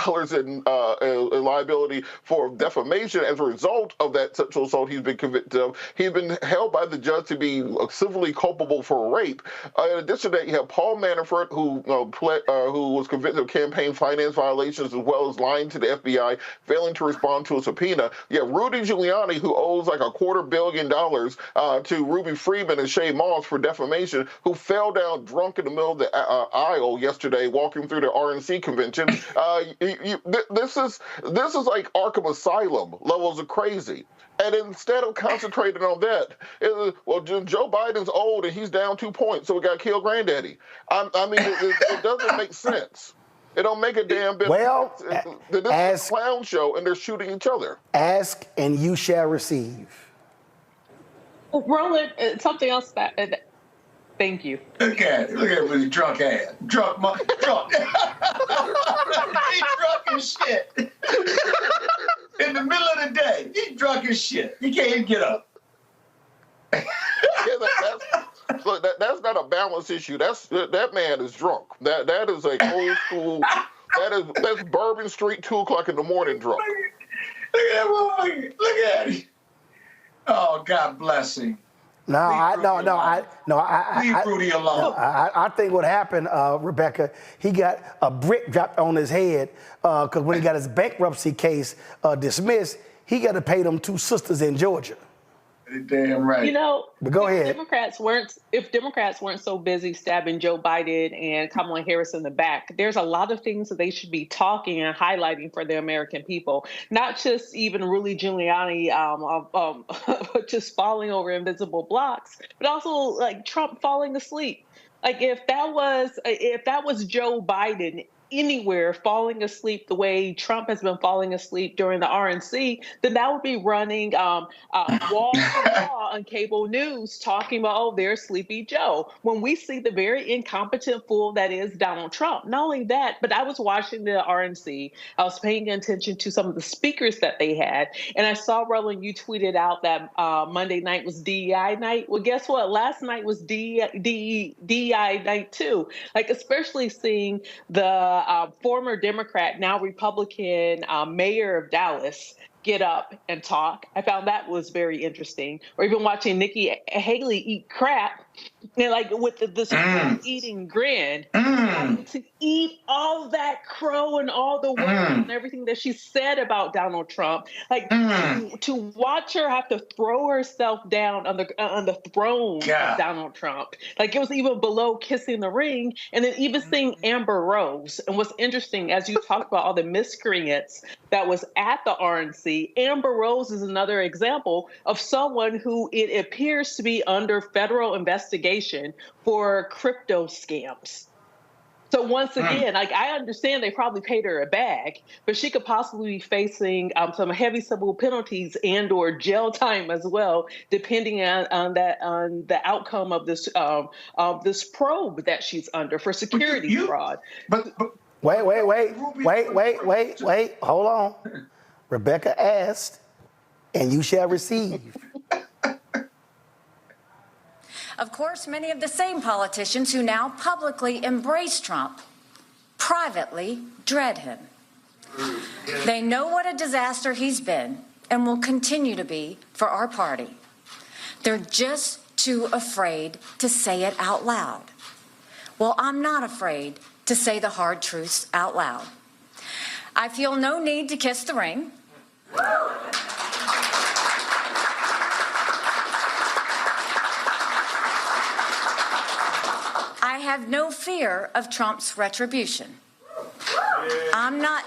in liability for defamation as a result of that sexual assault he's been convicted of. He's been held by the judge to be civilly culpable for rape. In addition to that, you have Paul Manafort, who was convicted of campaign finance violations as well as lying to the FBI, failing to respond to a subpoena. You have Rudy Giuliani, who owes like $250 million to Ruby Freeman and Shay Moss for defamation, who fell down drunk in the middle of the aisle yesterday walking through the RNC convention. This is like Arkham Asylum levels of crazy. And instead of concentrating on that, Joe Biden's old and he's down 2 points, so we got to kill Granddaddy. I mean, it doesn't make sense. It don't make a damn bit of sense. This is a clown show, and they're shooting each other. Ask and you shall receive. Roland, something else that. Thank you. Look at it with his drunk ass. Drunk. He's drunk as shit. In the middle of the day, he's drunk as shit. He can't even get up. That's not a balance issue. That man is drunk. That is a old school. That's Bourbon Street 2 o'clock in the morning drunk. Look at that motherfucker. Look at him. Oh, God bless him. Leave Rudy alone. I think what happened, Rebecca, he got a brick dropped on his head because when he got his bankruptcy case dismissed, he got to pay them 2 sisters in Georgia. Damn right. But go ahead. If Democrats weren't so busy stabbing Joe Biden and Kamala Harris in the back, there's a lot of things that they should be talking and highlighting for the American people. Not just even Rudy Giuliani just falling over invisible blocks, but also like Trump falling asleep. Like if that was Joe Biden anywhere falling asleep the way Trump has been falling asleep during the RNC, then that would be running wall to wall on cable news talking about, there's Sleepy Joe. When we see the very incompetent fool that is Donald Trump. Not only that, but I was watching the RNC. I was paying attention to some of the speakers that they had. And I saw, Roland, you tweeted out that Monday night was DEI night. Well, guess what? Last night was DEI night too. Like, especially seeing the former Democrat, now Republican mayor of Dallas get up and talk. I found that was very interesting. Or even watching Nikki Haley eat crap, and like with this eating grin, to eat all that crow and all the words and everything that she said about Donald Trump, like to watch her have to throw herself down on the throne of Donald Trump. Like it was even below kissing the ring, and then even seeing Amber Rose. And what's interesting, as you talked about all the miscreants that was at the RNC, Amber Rose is another example of someone who it appears to be under federal investigation for crypto scams. So once again, like I understand they probably paid her a bag, but she could possibly be facing some heavy civil penalties and/or jail time as well, depending on the outcome of this probe that she's under for security fraud. But wait, hold on. Rebecca asked, and you shall receive. Of course, many of the same politicians who now publicly embrace Trump privately dread him. They know what a disaster he's been and will continue to be for our party. They're just too afraid to say it out loud. Well, I'm not afraid to say the hard truths out loud. I feel no need to kiss the ring. I have no fear of Trump's retribution. I'm not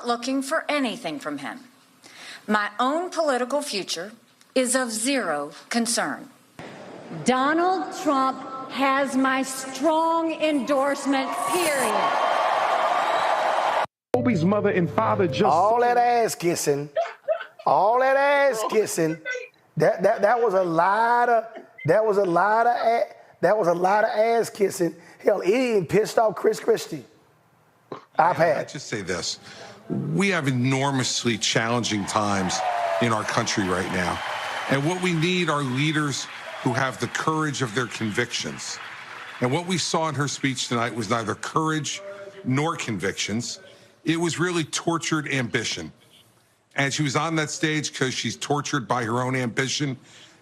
looking for anything from him. My own political future is of zero concern. Donald Trump has my strong endorsement, period. Kobe's mother and father just all that ass kissing, all that ass kissing. That was a lot of ass kissing. Hell, it even pissed off Chris Christie. I just say this: we have enormously challenging times in our country right now, and what we need are leaders who have the courage of their convictions. And what we saw in her speech tonight was neither courage nor convictions. It was really tortured ambition. And she was on that stage because she's tortured by her own ambition.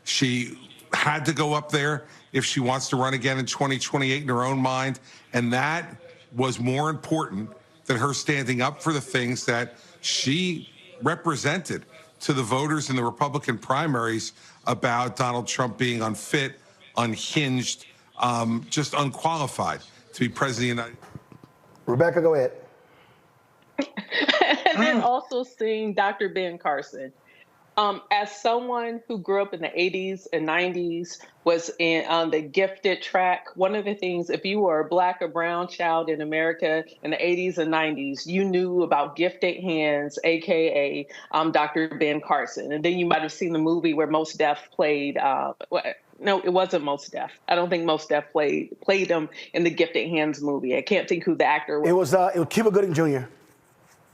She had to go up there if she wants to run again in 2028 in her own mind. And that was more important than her standing up for the things that she represented to the voters in the Republican primaries about Donald Trump being unfit, unhinged, just unqualified to be president of the United States. Rebecca, go ahead. And then also seeing Dr. Ben Carson. As someone who grew up in the 80s and 90s, was on the gifted track, one of the things, if you were a Black or brown child in America in the 80s and 90s, you knew about Gifted Hands, AKA Dr. Ben Carson. And then you might have seen the movie where Mos Def played, no, it wasn't Mos Def. I don't think Mos Def played him in the Gifted Hands movie. I can't think who the actor was. It was Cuba Gooding Jr.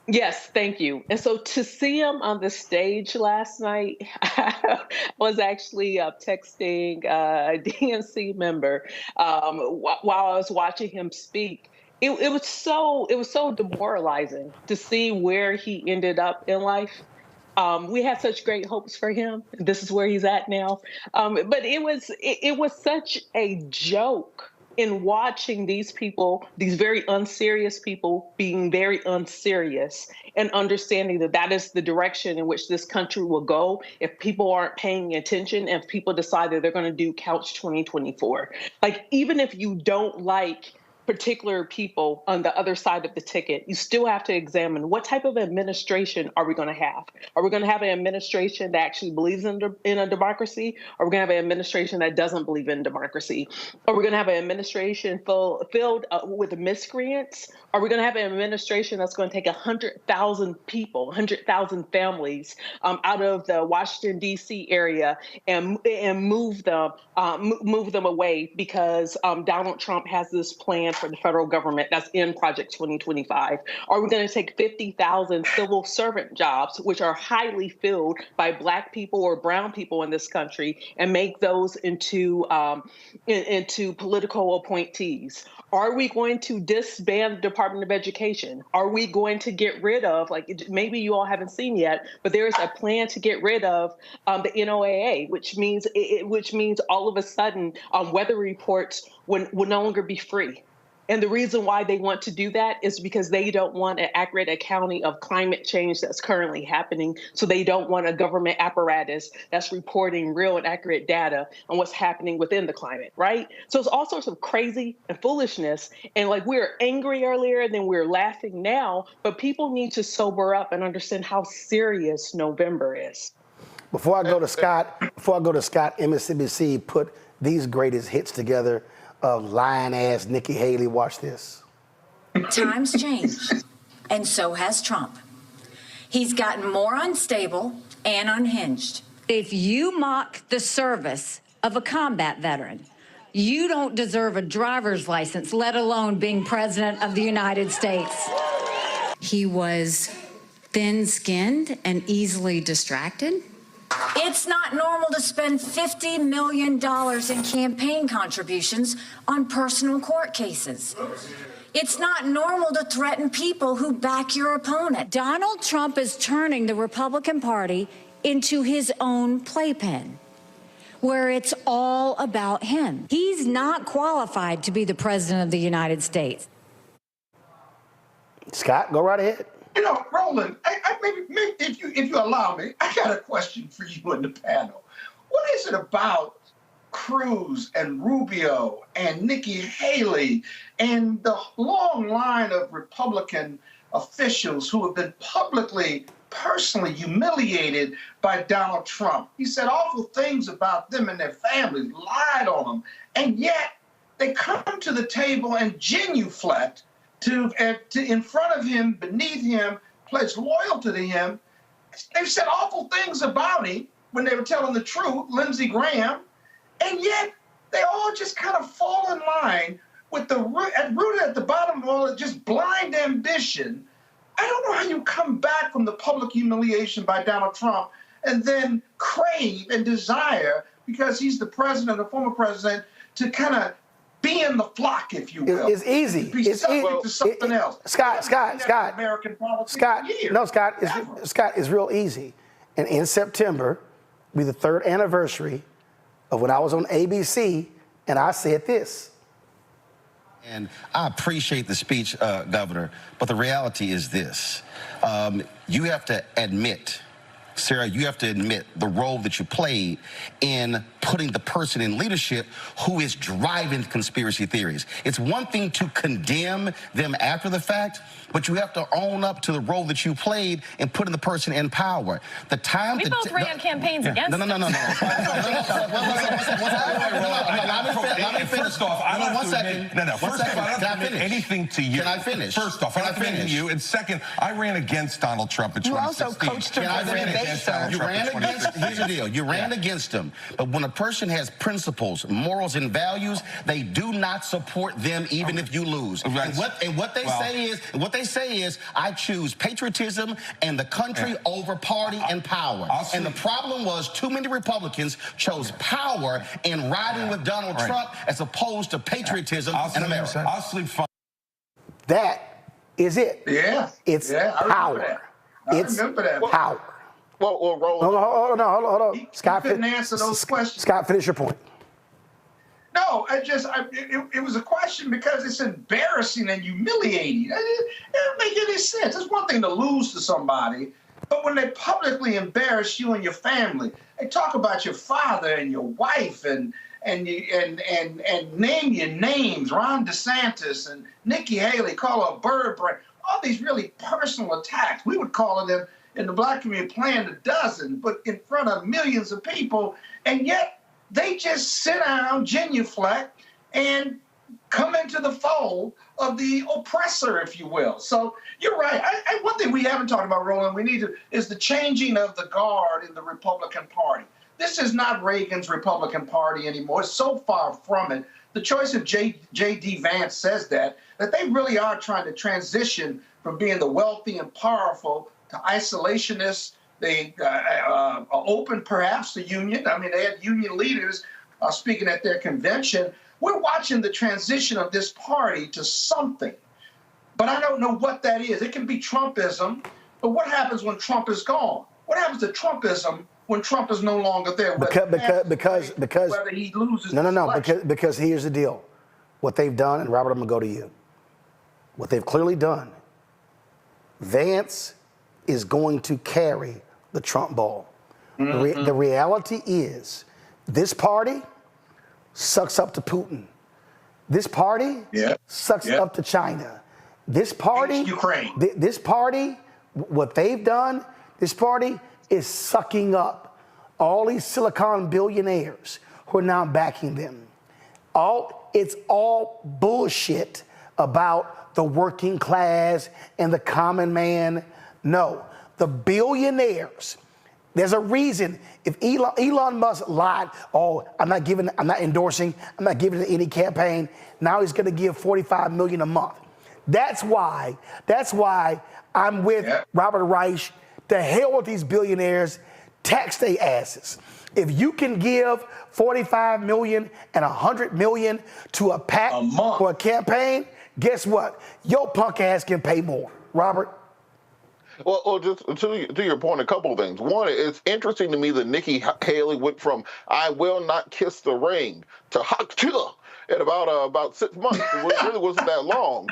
Yes, thank you. And so to see him on the stage last night, I was actually texting a DNC member while I was watching him speak. It was so demoralizing to see where he ended up in life. We had such great hopes for him. This is where he's at now. But it was such a joke in watching these people, these very unserious people, being very unserious and understanding that that is the direction in which this country will go if people aren't paying attention and if people decide that they're going to do Couch 2024. Like, even if you don't like particular people on the other side of the ticket, you still have to examine what type of administration are we going to have? Are we going to have an administration that actually believes in a democracy? Or are we going to have an administration that doesn't believe in democracy? Are we going to have an administration filled with miscreants? Are we going to have an administration that's going to take 100,000 people, 100,000 families out of the Washington, D.C. area and move them away because Donald Trump has this plan for the federal government that's in Project 2025? Are we going to take 50,000 civil servant jobs, which are highly filled by Black people or brown people in this country, and make those into political appointees? Are we going to disband the Department of Education? Are we going to get rid of, like, maybe you all haven't seen yet, but there is a plan to get rid of the NOAA, which means all of a sudden weather reports will no longer be free. And the reason why they want to do that is because they don't want an accurate accounting of climate change that's currently happening. So they don't want a government apparatus that's reporting real and accurate data on what's happening within the climate, right? So it's all sorts of crazy and foolishness. And like, we were angry earlier and then we're laughing now, but people need to sober up and understand how serious November is. Before I go to Scott, MSNBC put these greatest hits together of lying-ass Nikki Haley. Watch this. Times change, and so has Trump. He's gotten more unstable and unhinged. If you mock the service of a combat veteran, you don't deserve a driver's license, let alone being president of the United States. He was thin-skinned and easily distracted. It's not normal to spend $50 million in campaign contributions on personal court cases. It's not normal to threaten people who back your opponent. Donald Trump is turning the Republican Party into his own playpen, where it's all about him. He's not qualified to be the president of the United States. Scott, go right ahead. You know, Roland, maybe if you allow me, I got a question for you and the panel. What is it about Cruz and Rubio and Nikki Haley and the long line of Republican officials who have been publicly personally humiliated by Donald Trump. He said awful things about them and their families, lied on them, and yet they come to the table and genuflect to in front of him, beneath him, pledge loyalty to him. They've said awful things about him when they were telling the truth, Lindsey Graham, and yet they all just kind of fall in line with rooted at the bottom of all of just blind ambition. I don't know how you come back from the public humiliation by Donald Trump and then crave and desire, because he's the president, the former president, to kind of be in the flock, if you will. It's easy. It's subject to something else. Scott. American politics. Scott, it's real easy. And in September, will be the 3rd anniversary of when I was on ABC, and I said this. And I appreciate the speech, Governor, but the reality is this. You have to admit, Sarah, you have to admit the role that you played in putting the person in leadership who is driving conspiracy theories. It's one thing to condemn them after the fact, but you have to own up to the role that you played in putting the person in power. The time we both ran campaigns against No. Let me finish. First off, I don't have to admit, First off, I don't have to admit anything to you. Can I finish? First off, I don't have to admit to you. And second, I ran against Donald Trump in 2016. You also coached him for the debate, sir. You ran against, here's the deal, you ran against him. But when a person has principles, morals, and values, they do not support them even if you lose. And what they say is, I choose patriotism and the country over party and power. And the problem was too many Republicans chose power in riding with Donald Trump as opposed to patriotism in America. I'll sleep fine. That is it. Yeah. It's power. It's power. Well, Roland. Hold on. Scott, couldn't answer those questions. Scott, finish your point. No, it was a question because it's embarrassing and humiliating. It doesn't make any sense. It's one thing to lose to somebody, but when they publicly embarrass you and your family, they talk about your father and your wife and name your names, Ron DeSantis and Nikki Haley, call her a bird brain, all these really personal attacks. We would call them in the black community playing a dozen, but in front of millions of people, and yet they just sit down, genuflect, and come into the fold of the oppressor, if you will. So you're right. One thing we haven't talked about, Roland, is the changing of the guard in the Republican Party. This is not Reagan's Republican Party anymore. It's so far from it. The choice of J.D. Vance says that they really are trying to transition from being the wealthy and powerful to isolationists. They opened perhaps the union. I mean, they had union leaders speaking at their convention. We're watching the transition of this party to something, but I don't know what that is. It can be Trumpism, but what happens when Trump is gone? What happens to Trumpism when Trump is no longer there? Because whether he loses because here's the deal. What they've done, and Robert, I'm going to go to you. What they've clearly done, Vance is going to carry the Trump ball. Mm-hmm. The reality is this party sucks up to Putin. This party sucks up to China. This party, Ukraine. This party, what they've done, this party is sucking up all these Silicon billionaires who are now backing them. It's all bullshit about the working class and the common man. No, the billionaires. There's a reason if Elon Musk lied, I'm not endorsing, I'm not giving to any campaign. Now he's going to give $45 million a month. That's why I'm with Robert Reich. The hell with these billionaires, tax their asses. If you can give $45 million and $100 million to a PAC for a campaign, guess what? Your punk ass can pay more. Robert? Well, just to your point, a couple of things. One, it's interesting to me that Nikki Haley went from "I will not kiss the ring" to "Hakcha" in about 6 months. It really wasn't that long.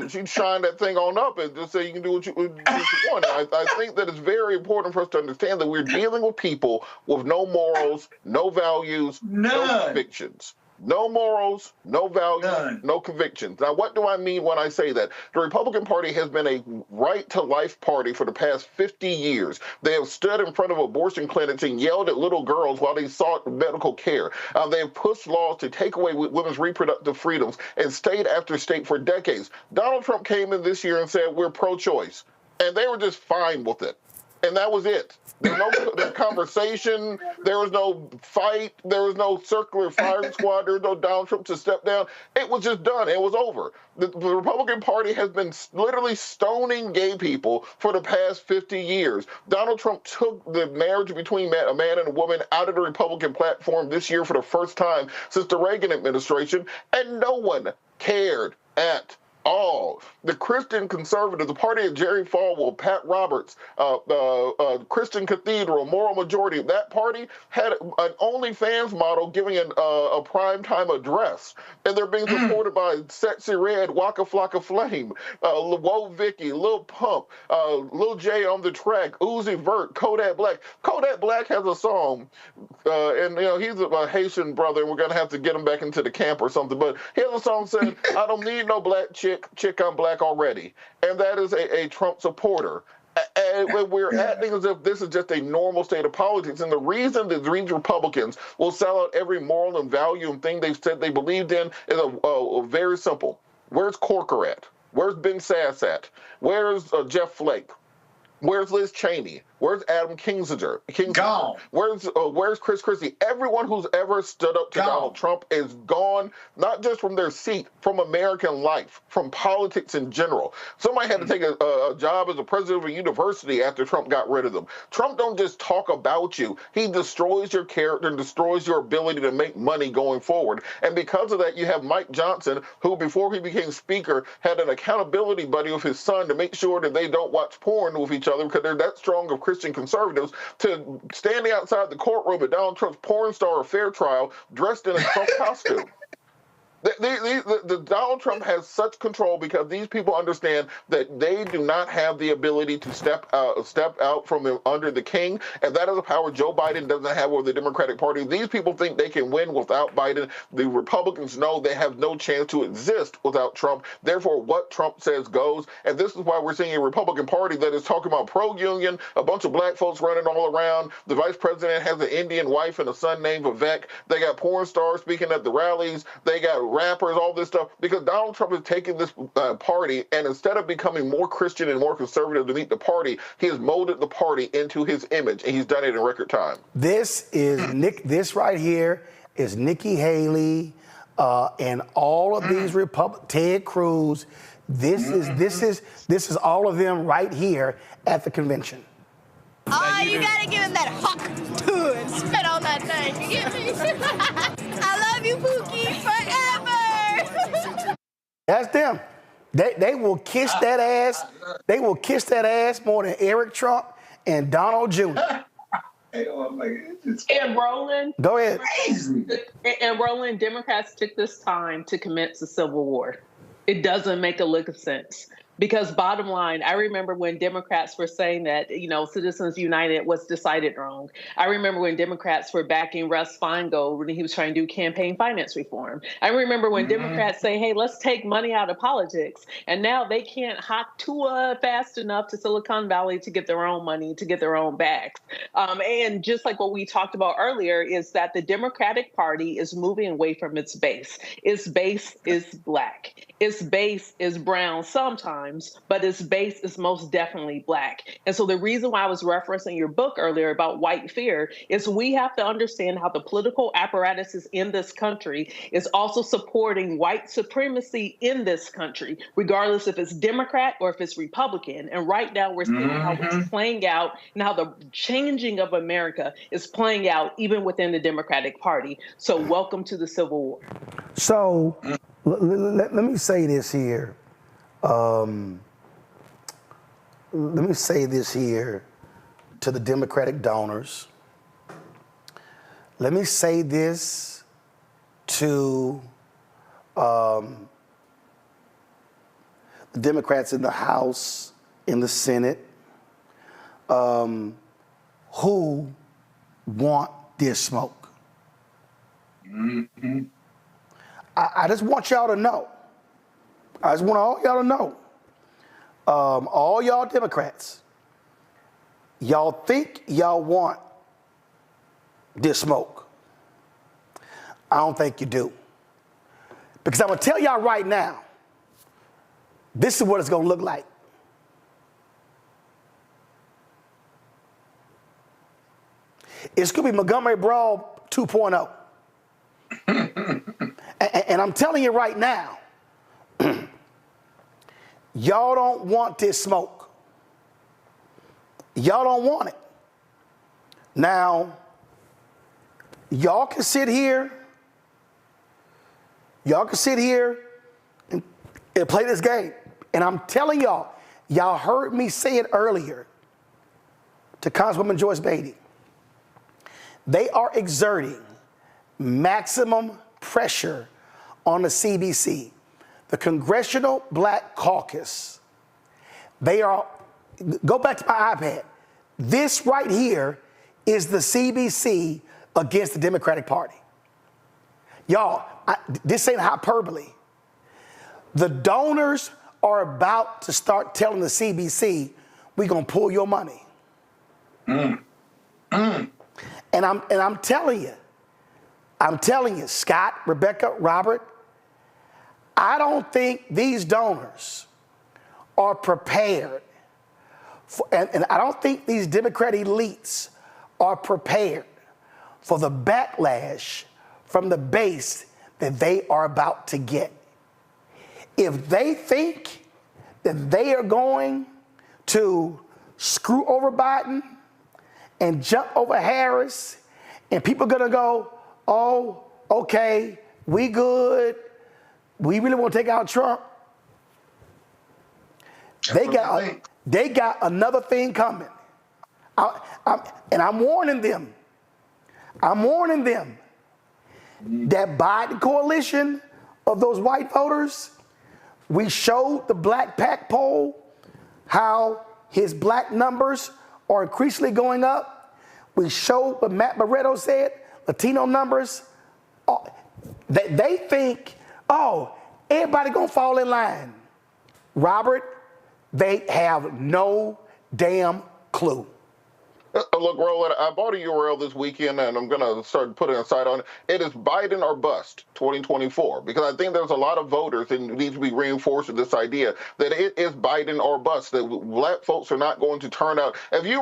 She shined that thing on up and just say you can do what you want. I think that it's very important for us to understand that we're dealing with people with no morals, no values, no convictions. No morals, no values, no convictions. Now, what do I mean when I say that? The Republican Party has been a right-to-life party for the past 50 years. They have stood in front of abortion clinics and yelled at little girls while they sought medical care. They have pushed laws to take away women's reproductive freedoms in state after state for decades. Donald Trump came in this year and said, we're pro-choice. And they were just fine with it. And that was it. There was no conversation. There was no fight. There was no circular firing squad. There was no Donald Trump to step down. It was just done. It was over. The Republican Party has been literally stoning gay people for the past 50 years. Donald Trump took the marriage between a man and a woman out of the Republican platform this year for the first time since the Reagan administration, and no one cared at all. The Christian Conservatives, the party of Jerry Falwell, Pat Roberts, Christian Cathedral, Moral Majority, that party had an OnlyFans model giving a primetime address. And they're being supported by Sexy Red, Waka Flocka Flame, Whoa Vicky, Lil Pump, Lil J on the Track, Uzi Vert, Kodak Black. Kodak Black has a song, and he's a Haitian brother, and we're going to have to get him back into the camp or something. But he has a song saying, I don't need no black chick, I'm black already. And that is a Trump supporter. And we're acting as if this is just a normal state of politics. And the reason that these Republicans will sell out every moral and value and thing they've said they believed in is very simple. Where's Corker at? Where's Ben Sass at? Where's Jeff Flake? Where's Liz Cheney? Where's Adam Kinzinger? Gone. Where's Chris Christie? Everyone who's ever stood up to Donald Trump is gone, not just from their seat, from American life, from politics in general. Somebody had to take a job as a president of a university after Trump got rid of them. Trump don't just talk about you. He destroys your character and destroys your ability to make money going forward. And because of that, you have Mike Johnson, who before he became speaker had an accountability buddy with his son to make sure that they don't watch porn with each other because they're that strong of Christian conservatives, to standing outside the courtroom at Donald Trump's porn star affair trial dressed in a Trump costume. The Donald Trump has such control because these people understand that they do not have the ability to step out from under the king, and that is a power Joe Biden doesn't have with the Democratic Party. These people think they can win without Biden. The Republicans know they have no chance to exist without Trump. Therefore, what Trump says goes, and this is why we're seeing a Republican Party that is talking about pro-union, a bunch of black folks running all around. The vice president has an Indian wife and a son named Vivek. They got porn stars speaking at the rallies. They got rappers, all this stuff, because Donald Trump is taking this party, and instead of becoming more Christian and more conservative to meet the party, he has molded the party into his image, and he's done it in record time. This is this right here is Nikki Haley and all of these Ted Cruz. This is all of them right here at the convention. Oh, you gotta give him that hawk to and spit on that thing. You get me? I love you, Pookie, forever. That's them. They will kiss that ass. They will kiss that ass more than Eric Trump and Donald Jr. And Roland, go ahead. And Roland, Democrats took this time to commence a civil war. It doesn't make a lick of sense. Because bottom line, I remember when Democrats were saying that, Citizens United was decided wrong. I remember when Democrats were backing Russ Feingold when he was trying to do campaign finance reform. I remember when Democrats say, hey, let's take money out of politics. And now they can't hop fast enough to Silicon Valley to get their own money, to get their own bags. And just like what we talked about earlier is that the Democratic Party is moving away from its base. Its base is black. Its base is brown sometimes, but its base is most definitely black. And so the reason why I was referencing your book earlier about white fear is we have to understand how the political apparatuses in this country is also supporting white supremacy in this country, regardless if it's Democrat or if it's Republican. And right now we're seeing how it's playing out and how the changing of America is playing out even within the Democratic Party. So welcome to the Civil War. So let me say this here. Let me say this here to the Democratic donors. Let me say this to the Democrats in the House, in the Senate, who want this smoke. I just want y'all to know. I just want all y'all to know. All y'all Democrats, y'all think y'all want this smoke. I don't think you do. Because I'm going to tell y'all right now, this is what it's going to look like. It's going to be Montgomery Brawl 2.0. And I'm telling you right now, y'all don't want this smoke. Y'all don't want it. Now, y'all can sit here. Y'all can sit here and play this game. And I'm telling y'all, y'all heard me say it earlier to Congresswoman Joyce Beatty. They are exerting maximum pressure on the CBC, the Congressional Black Caucus. They are, go back to my iPad. This right here is the CBC against the Democratic Party. Y'all, this ain't hyperbole. The donors are about to start telling the CBC, we're gonna pull your money. And I'm telling you, Scott, Rebecca, Robert, I don't think these donors are prepared for, and I don't think these Democrat elites are prepared for the backlash from the base that they are about to get. If they think that they are going to screw over Biden and jump over Harris, and people are gonna go, oh, okay, we good, we really want to take out Trump. They got another thing coming. And I'm warning them. I'm warning them that Biden coalition of those white voters, we showed the Black PAC poll how his black numbers are increasingly going up. We showed what Matt Barretto said, Latino numbers. They think, oh, everybody gonna fall in line. Robert, they have no damn clue. Look, Roland, I bought a URL this weekend, and I'm going to start putting a site on it. It is Biden or bust 2024, because I think there's a lot of voters that need to be reinforced with this idea that it is Biden or bust, that black folks are not going to turn out. If you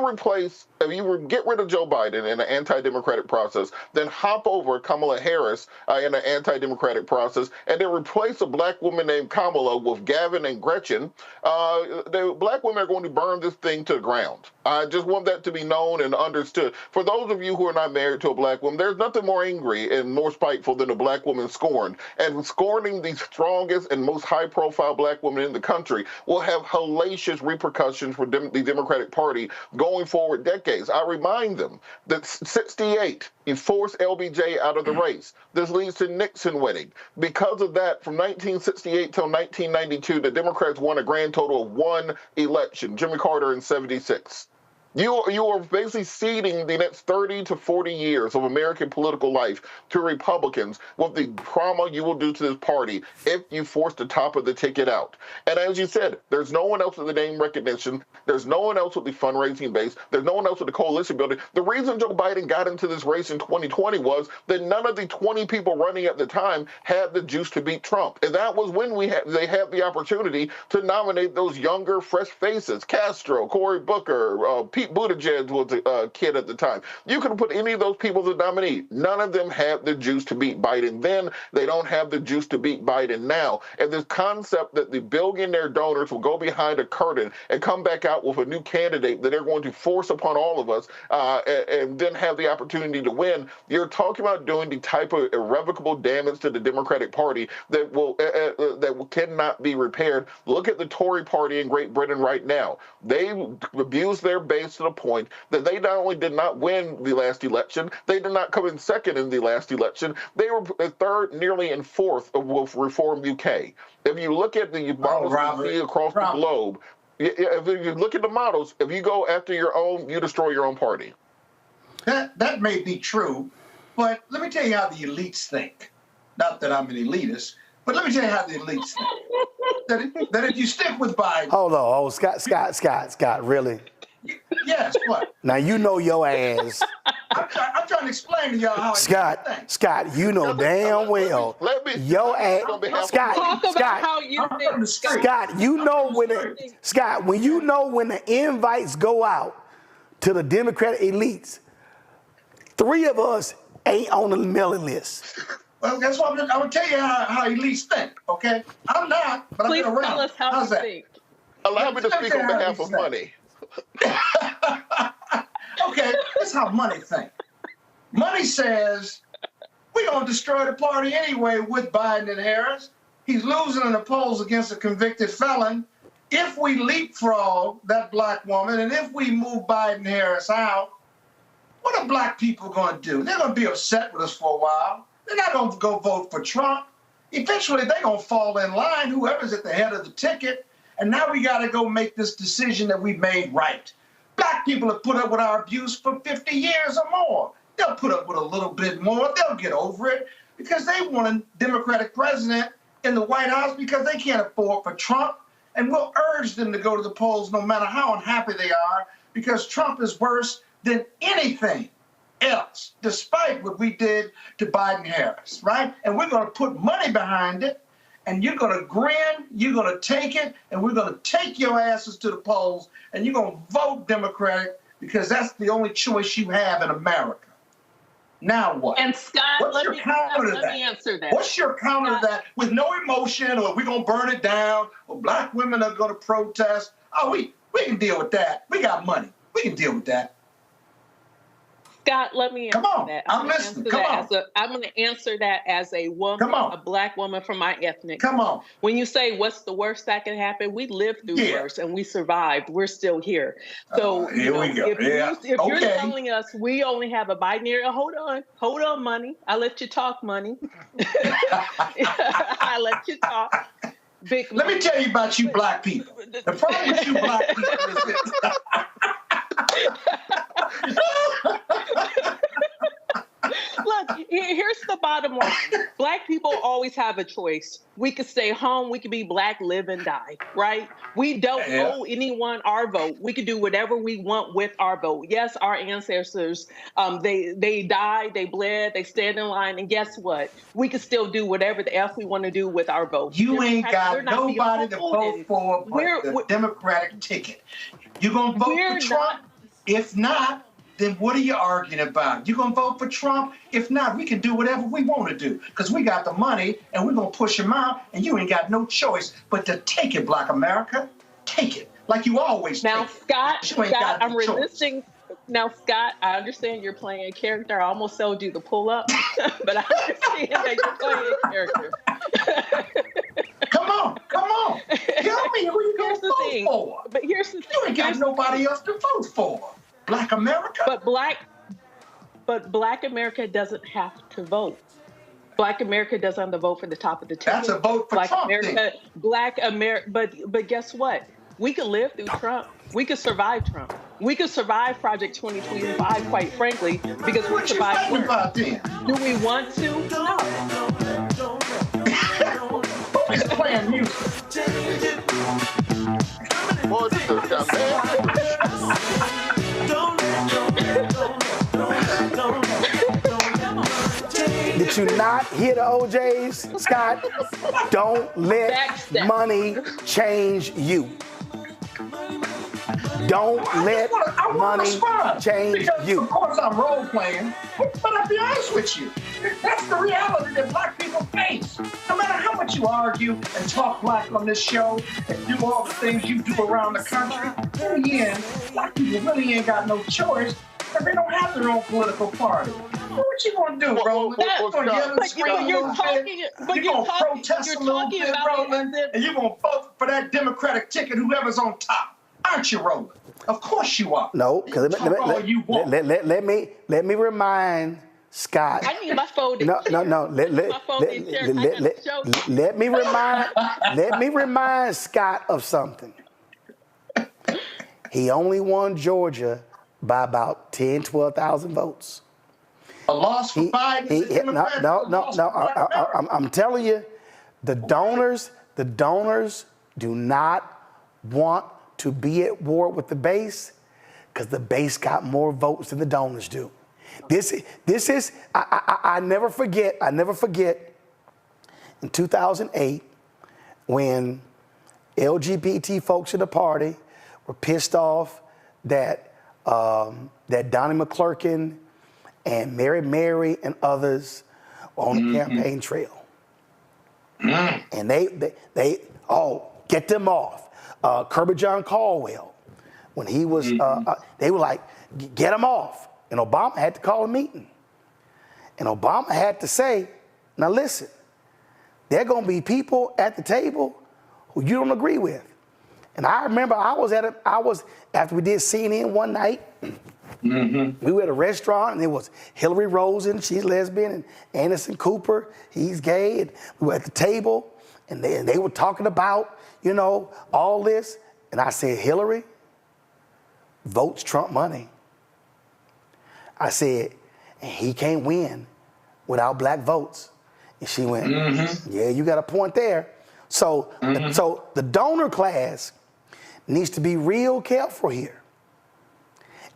get rid of Joe Biden in an anti-democratic process, then hop over Kamala Harris in an anti-democratic process, and then replace a black woman named Kamala with Gavin and Gretchen, the black women are going to burn this thing to the ground. I just want that to be known and understood. For those of you who are not married to a black woman, there's nothing more angry and more spiteful than a black woman scorned. And scorning the strongest and most high-profile black woman in the country will have hellacious repercussions for the Democratic Party going forward decades. I remind them that 68, you forced LBJ out of the race. This leads to Nixon winning. Because of that, from 1968 till 1992, the Democrats won a grand total of one election, Jimmy Carter in 76. You are basically ceding the next 30 to 40 years of American political life to Republicans with the trauma you will do to this party if you force the top of the ticket out. And as you said, there's no one else with the name recognition. There's no one else with the fundraising base. There's no one else with the coalition building. The reason Joe Biden got into this race in 2020 was that none of the 20 people running at the time had the juice to beat Trump. And that was when they had the opportunity to nominate those younger, fresh faces, Castro, Cory Booker, Pete Buttigieg was a kid at the time. You could have put any of those people as a nominee. None of them had the juice to beat Biden then. They don't have the juice to beat Biden now. And this concept that the billionaire donors will go behind a curtain and come back out with a new candidate that they're going to force upon all of us and then have the opportunity to win, you're talking about doing the type of irrevocable damage to the Democratic Party that cannot be repaired. Look at the Tory party in Great Britain right now. They abused their base to the point that they not only did not win the last election, they did not come in second in the last election. They were third, nearly in fourth with Reform UK. If you look at the models you see across the globe, if you look at the models, if you go after your own, you destroy your own party. That may be true, but let me tell you how the elites think. Not that I'm an elitist, but let me tell you how the elites think. That if you stick with Biden. Hold on, Scott, really? Yes, what? Now you know your ass. I'm trying to explain to y'all how Scott, you know damn well your ass. Scott, you know when you know when the invites go out to the Democratic elites, 3 of us ain't on the mailing list. Well, guess what? I'm gonna tell you how elites think. Okay, I'm not, but Please I've been around. tell us how How's you that? think. Allow me to speak on behalf of money. Okay, this is how money think. Money says we're gonna destroy the party anyway with Biden and Harris. He's losing in the polls against a convicted felon. If we leapfrog that black woman and if we move Biden Harris out, what are black people gonna do? They're gonna be upset with us for a while. They're not gonna go vote for Trump. Eventually, they're gonna fall in line, whoever's at the head of the ticket. And now we got to go make this decision that we've made right. Black people have put up with our abuse for 50 years or more. They'll put up with a little bit more. They'll get over it because they want a Democratic president in the White House because they can't afford for Trump. And we'll urge them to go to the polls no matter how unhappy they are because Trump is worse than anything else, despite what we did to Biden Harris, right? And we're going to put money behind it. And you're going to grin, you're going to take it, and we're going to take your asses to the polls, and you're going to vote Democratic because that's the only choice you have in America. Now what? And Scott, let me answer that. What's your counter to that with no emotion, or we're going to burn it down, or black women are going to protest? Oh, we can deal with that. We got money. We can deal with that. Scott, let me answer that. I'm listening. I'm going to answer that as a woman, a black woman from my ethnic. Come on. When you say what's the worst that can happen, we lived through worse and we survived. We're still here. So here we go. If you're telling us we only have a Biden era, hold on, money. I let you talk, money. I let you talk. Let me tell you about you black people. The problem with you black people is this. Look, here's the bottom line. Black people always have a choice. We could stay home. We could be black, live and die, right? We don't owe anyone our vote. We could do whatever we want with our vote. Yes, our ancestors, they died, they bled, they stand in line. And guess what? We could still do whatever the F we want to do with our vote. You ain't got nobody to vote for but the Democratic ticket. You going to vote for Trump? If not, then what are you arguing about? You going to vote for Trump? If not, we can do whatever we want to do because we got the money and we're going to push him out and you ain't got no choice but to take it, Black America. Take it like you always now, take Scott, it. Scott, I'm resisting. Now, Scott, I understand you're playing a character. I almost sold you the pull up, but I understand that you're playing a character. Come on. Tell me who you going to vote for. But here's the thing. You ain't got nobody else to vote for. Black America? But Black America doesn't have to vote. Black America doesn't have to vote for the top of the ticket. That's a vote for Black Trump. America, Black America, but guess what? We could live through Trump. We could survive Trump. We could survive Project 2025, quite frankly, because we survived. Do we want to? No. Who's playing music? Did you not hear the OJs, Scott? Don't let money change you. Don't let money change you. Of course, I'm role playing, but I'll be honest with you. That's the reality that black people face. No matter how much you argue and talk black on this show and do all the things you do around the country, in the end, black people really ain't got no choice because they don't have their own political party. What you gonna do, Roland? You're gonna yell and scream a little bit. You're gonna protest a little bit, Roland, and you're gonna vote for that Democratic ticket, whoever's on top. Aren't you, Roland? Of course you are. No, because let me remind Scott. I need my phone. No. Let me remind Scott of something. He only won Georgia by about 10,000, 12,000 votes. loss for Biden. No. I'm telling you, the donors do not want to be at war with the base because the base got more votes than the donors do. This is I never forget in 2008 when LGBT folks in the party were pissed off that Donnie McClurkin and Mary and others were on the campaign trail. And they get them off. Kirby John Caldwell, when he was, they were like, get them off. And Obama had to call a meeting. And Obama had to say, now listen, there are going to be people at the table who you don't agree with. And I remember I was after we did CNN one night, we were at a restaurant and there was Hillary Rosen, she's lesbian, and Anderson Cooper, he's gay. And we were at the table and they were talking about, all this. And I said, Hillary, votes Trump money. I said, and he can't win without black votes. And she went, yeah, you got a point there. So the donor class needs to be real careful here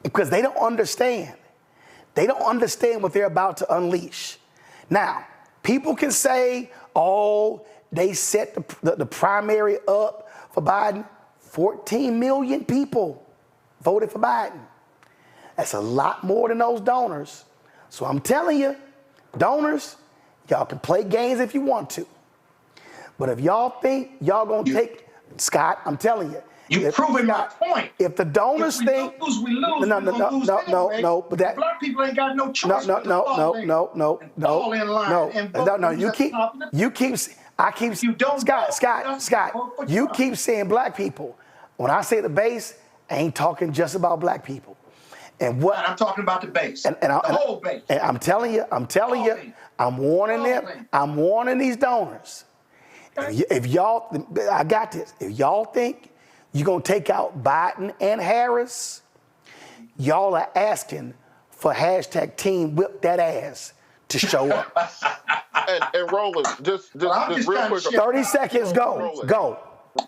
because they don't understand. They don't understand what they're about to unleash. Now, people can say, oh, they set the primary up for Biden. 14 million people voted for Biden. That's a lot more than those donors. So I'm telling you, donors, y'all can play games if you want to. But if y'all think y'all gonna take, Scott, I'm telling you. You're proving my point. If the donors think, we lose. No, but that black people ain't got no choice. Scott, you keep saying black people. When I say the base, I ain't talking just about black people. And what I'm talking about the base, the whole base. And I'm telling you, I'm warning them. I'm warning these donors. If y'all, I got this. If y'all think you're gonna take out Biden and Harris, y'all are asking for hashtag Team Whip That Ass to show up. and Roland, just real quick. 30 seconds. Go.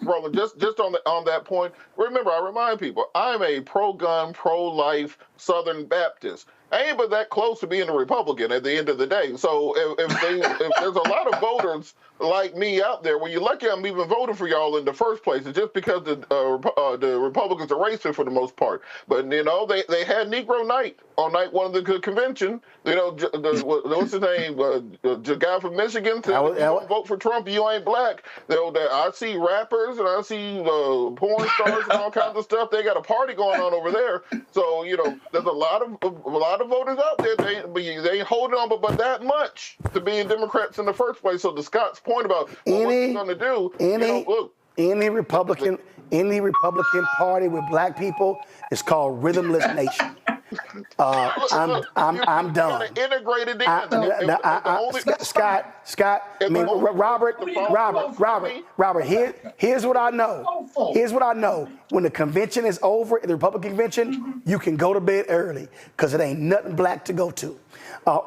Roland, just on that point, remember, I remind people, I'm a pro-gun, pro-life Southern Baptist. I ain't but that close to being a Republican at the end of the day. So if there's a lot of voters like me out there, well, you're lucky I'm even voting for y'all in the first place. It's just because the Republicans are racist for the most part. But, they had Negro Night on night one of the convention. What's his name? The guy from Michigan said, if you don't vote for Trump, you ain't black. I see rappers and I see porn stars and all kinds of stuff. They got a party going on over there. So, there's a lot of voters out there. They ain't holding on but that much to being Democrats in the first place. So to Scott's point about what you're going to do, any Republican party with black people is called Rhythmless Nation. I'm done. Integrated Scott. Robert. Here's what I know. When the convention is over, the Republican convention, you can go to bed early because it ain't nothing black to go to.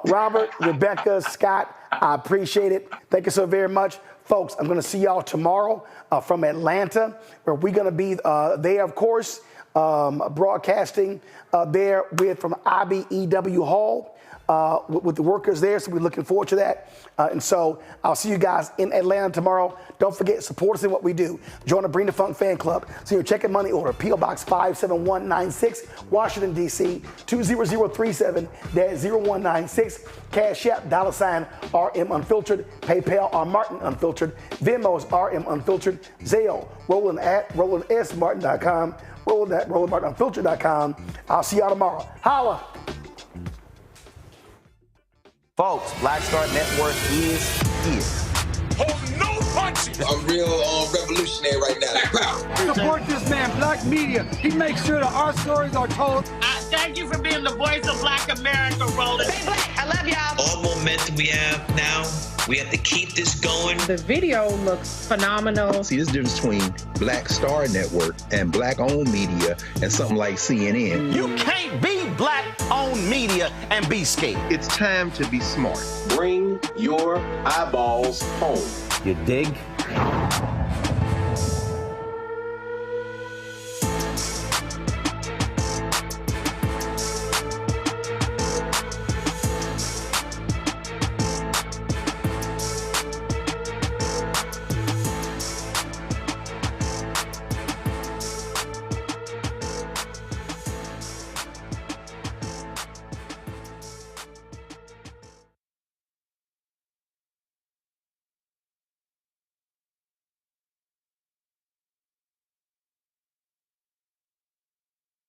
Robert, Rebecca, Scott, I appreciate it. Thank you so very much. Folks, I'm going to see y'all tomorrow from Atlanta, where we're going to be there, of course, broadcasting there from IBEW Hall with the workers there. So we're looking forward to that. And so I'll see you guys in Atlanta tomorrow. Don't forget, support us in what we do. Join the Bring the Funk fan club. So your check and money order, P.O. Box 57196, Washington, D.C. 20037-0196. Cash App, $RM Unfiltered. PayPal, R Martin Unfiltered. Venmo is RM Unfiltered. Zelle, Roland at RolandSMartin.com. Roland at RolandMartinUnfiltered.com. I'll see y'all tomorrow. Holla! Folks, Black Star Network is here. Hold no punches. I'm real revolutionary right now. Support this man, Black Media. He makes sure that our stories are told. Thank you for being the voice of Black America, Roland. Stay black. I love y'all. All momentum we have now. We have to keep this going. The video looks phenomenal. See, there's a difference between Black Star Network and Black-owned media and something like CNN. You can't be Black-owned media and be scared. It's time to be smart. Bring your eyeballs home. You dig?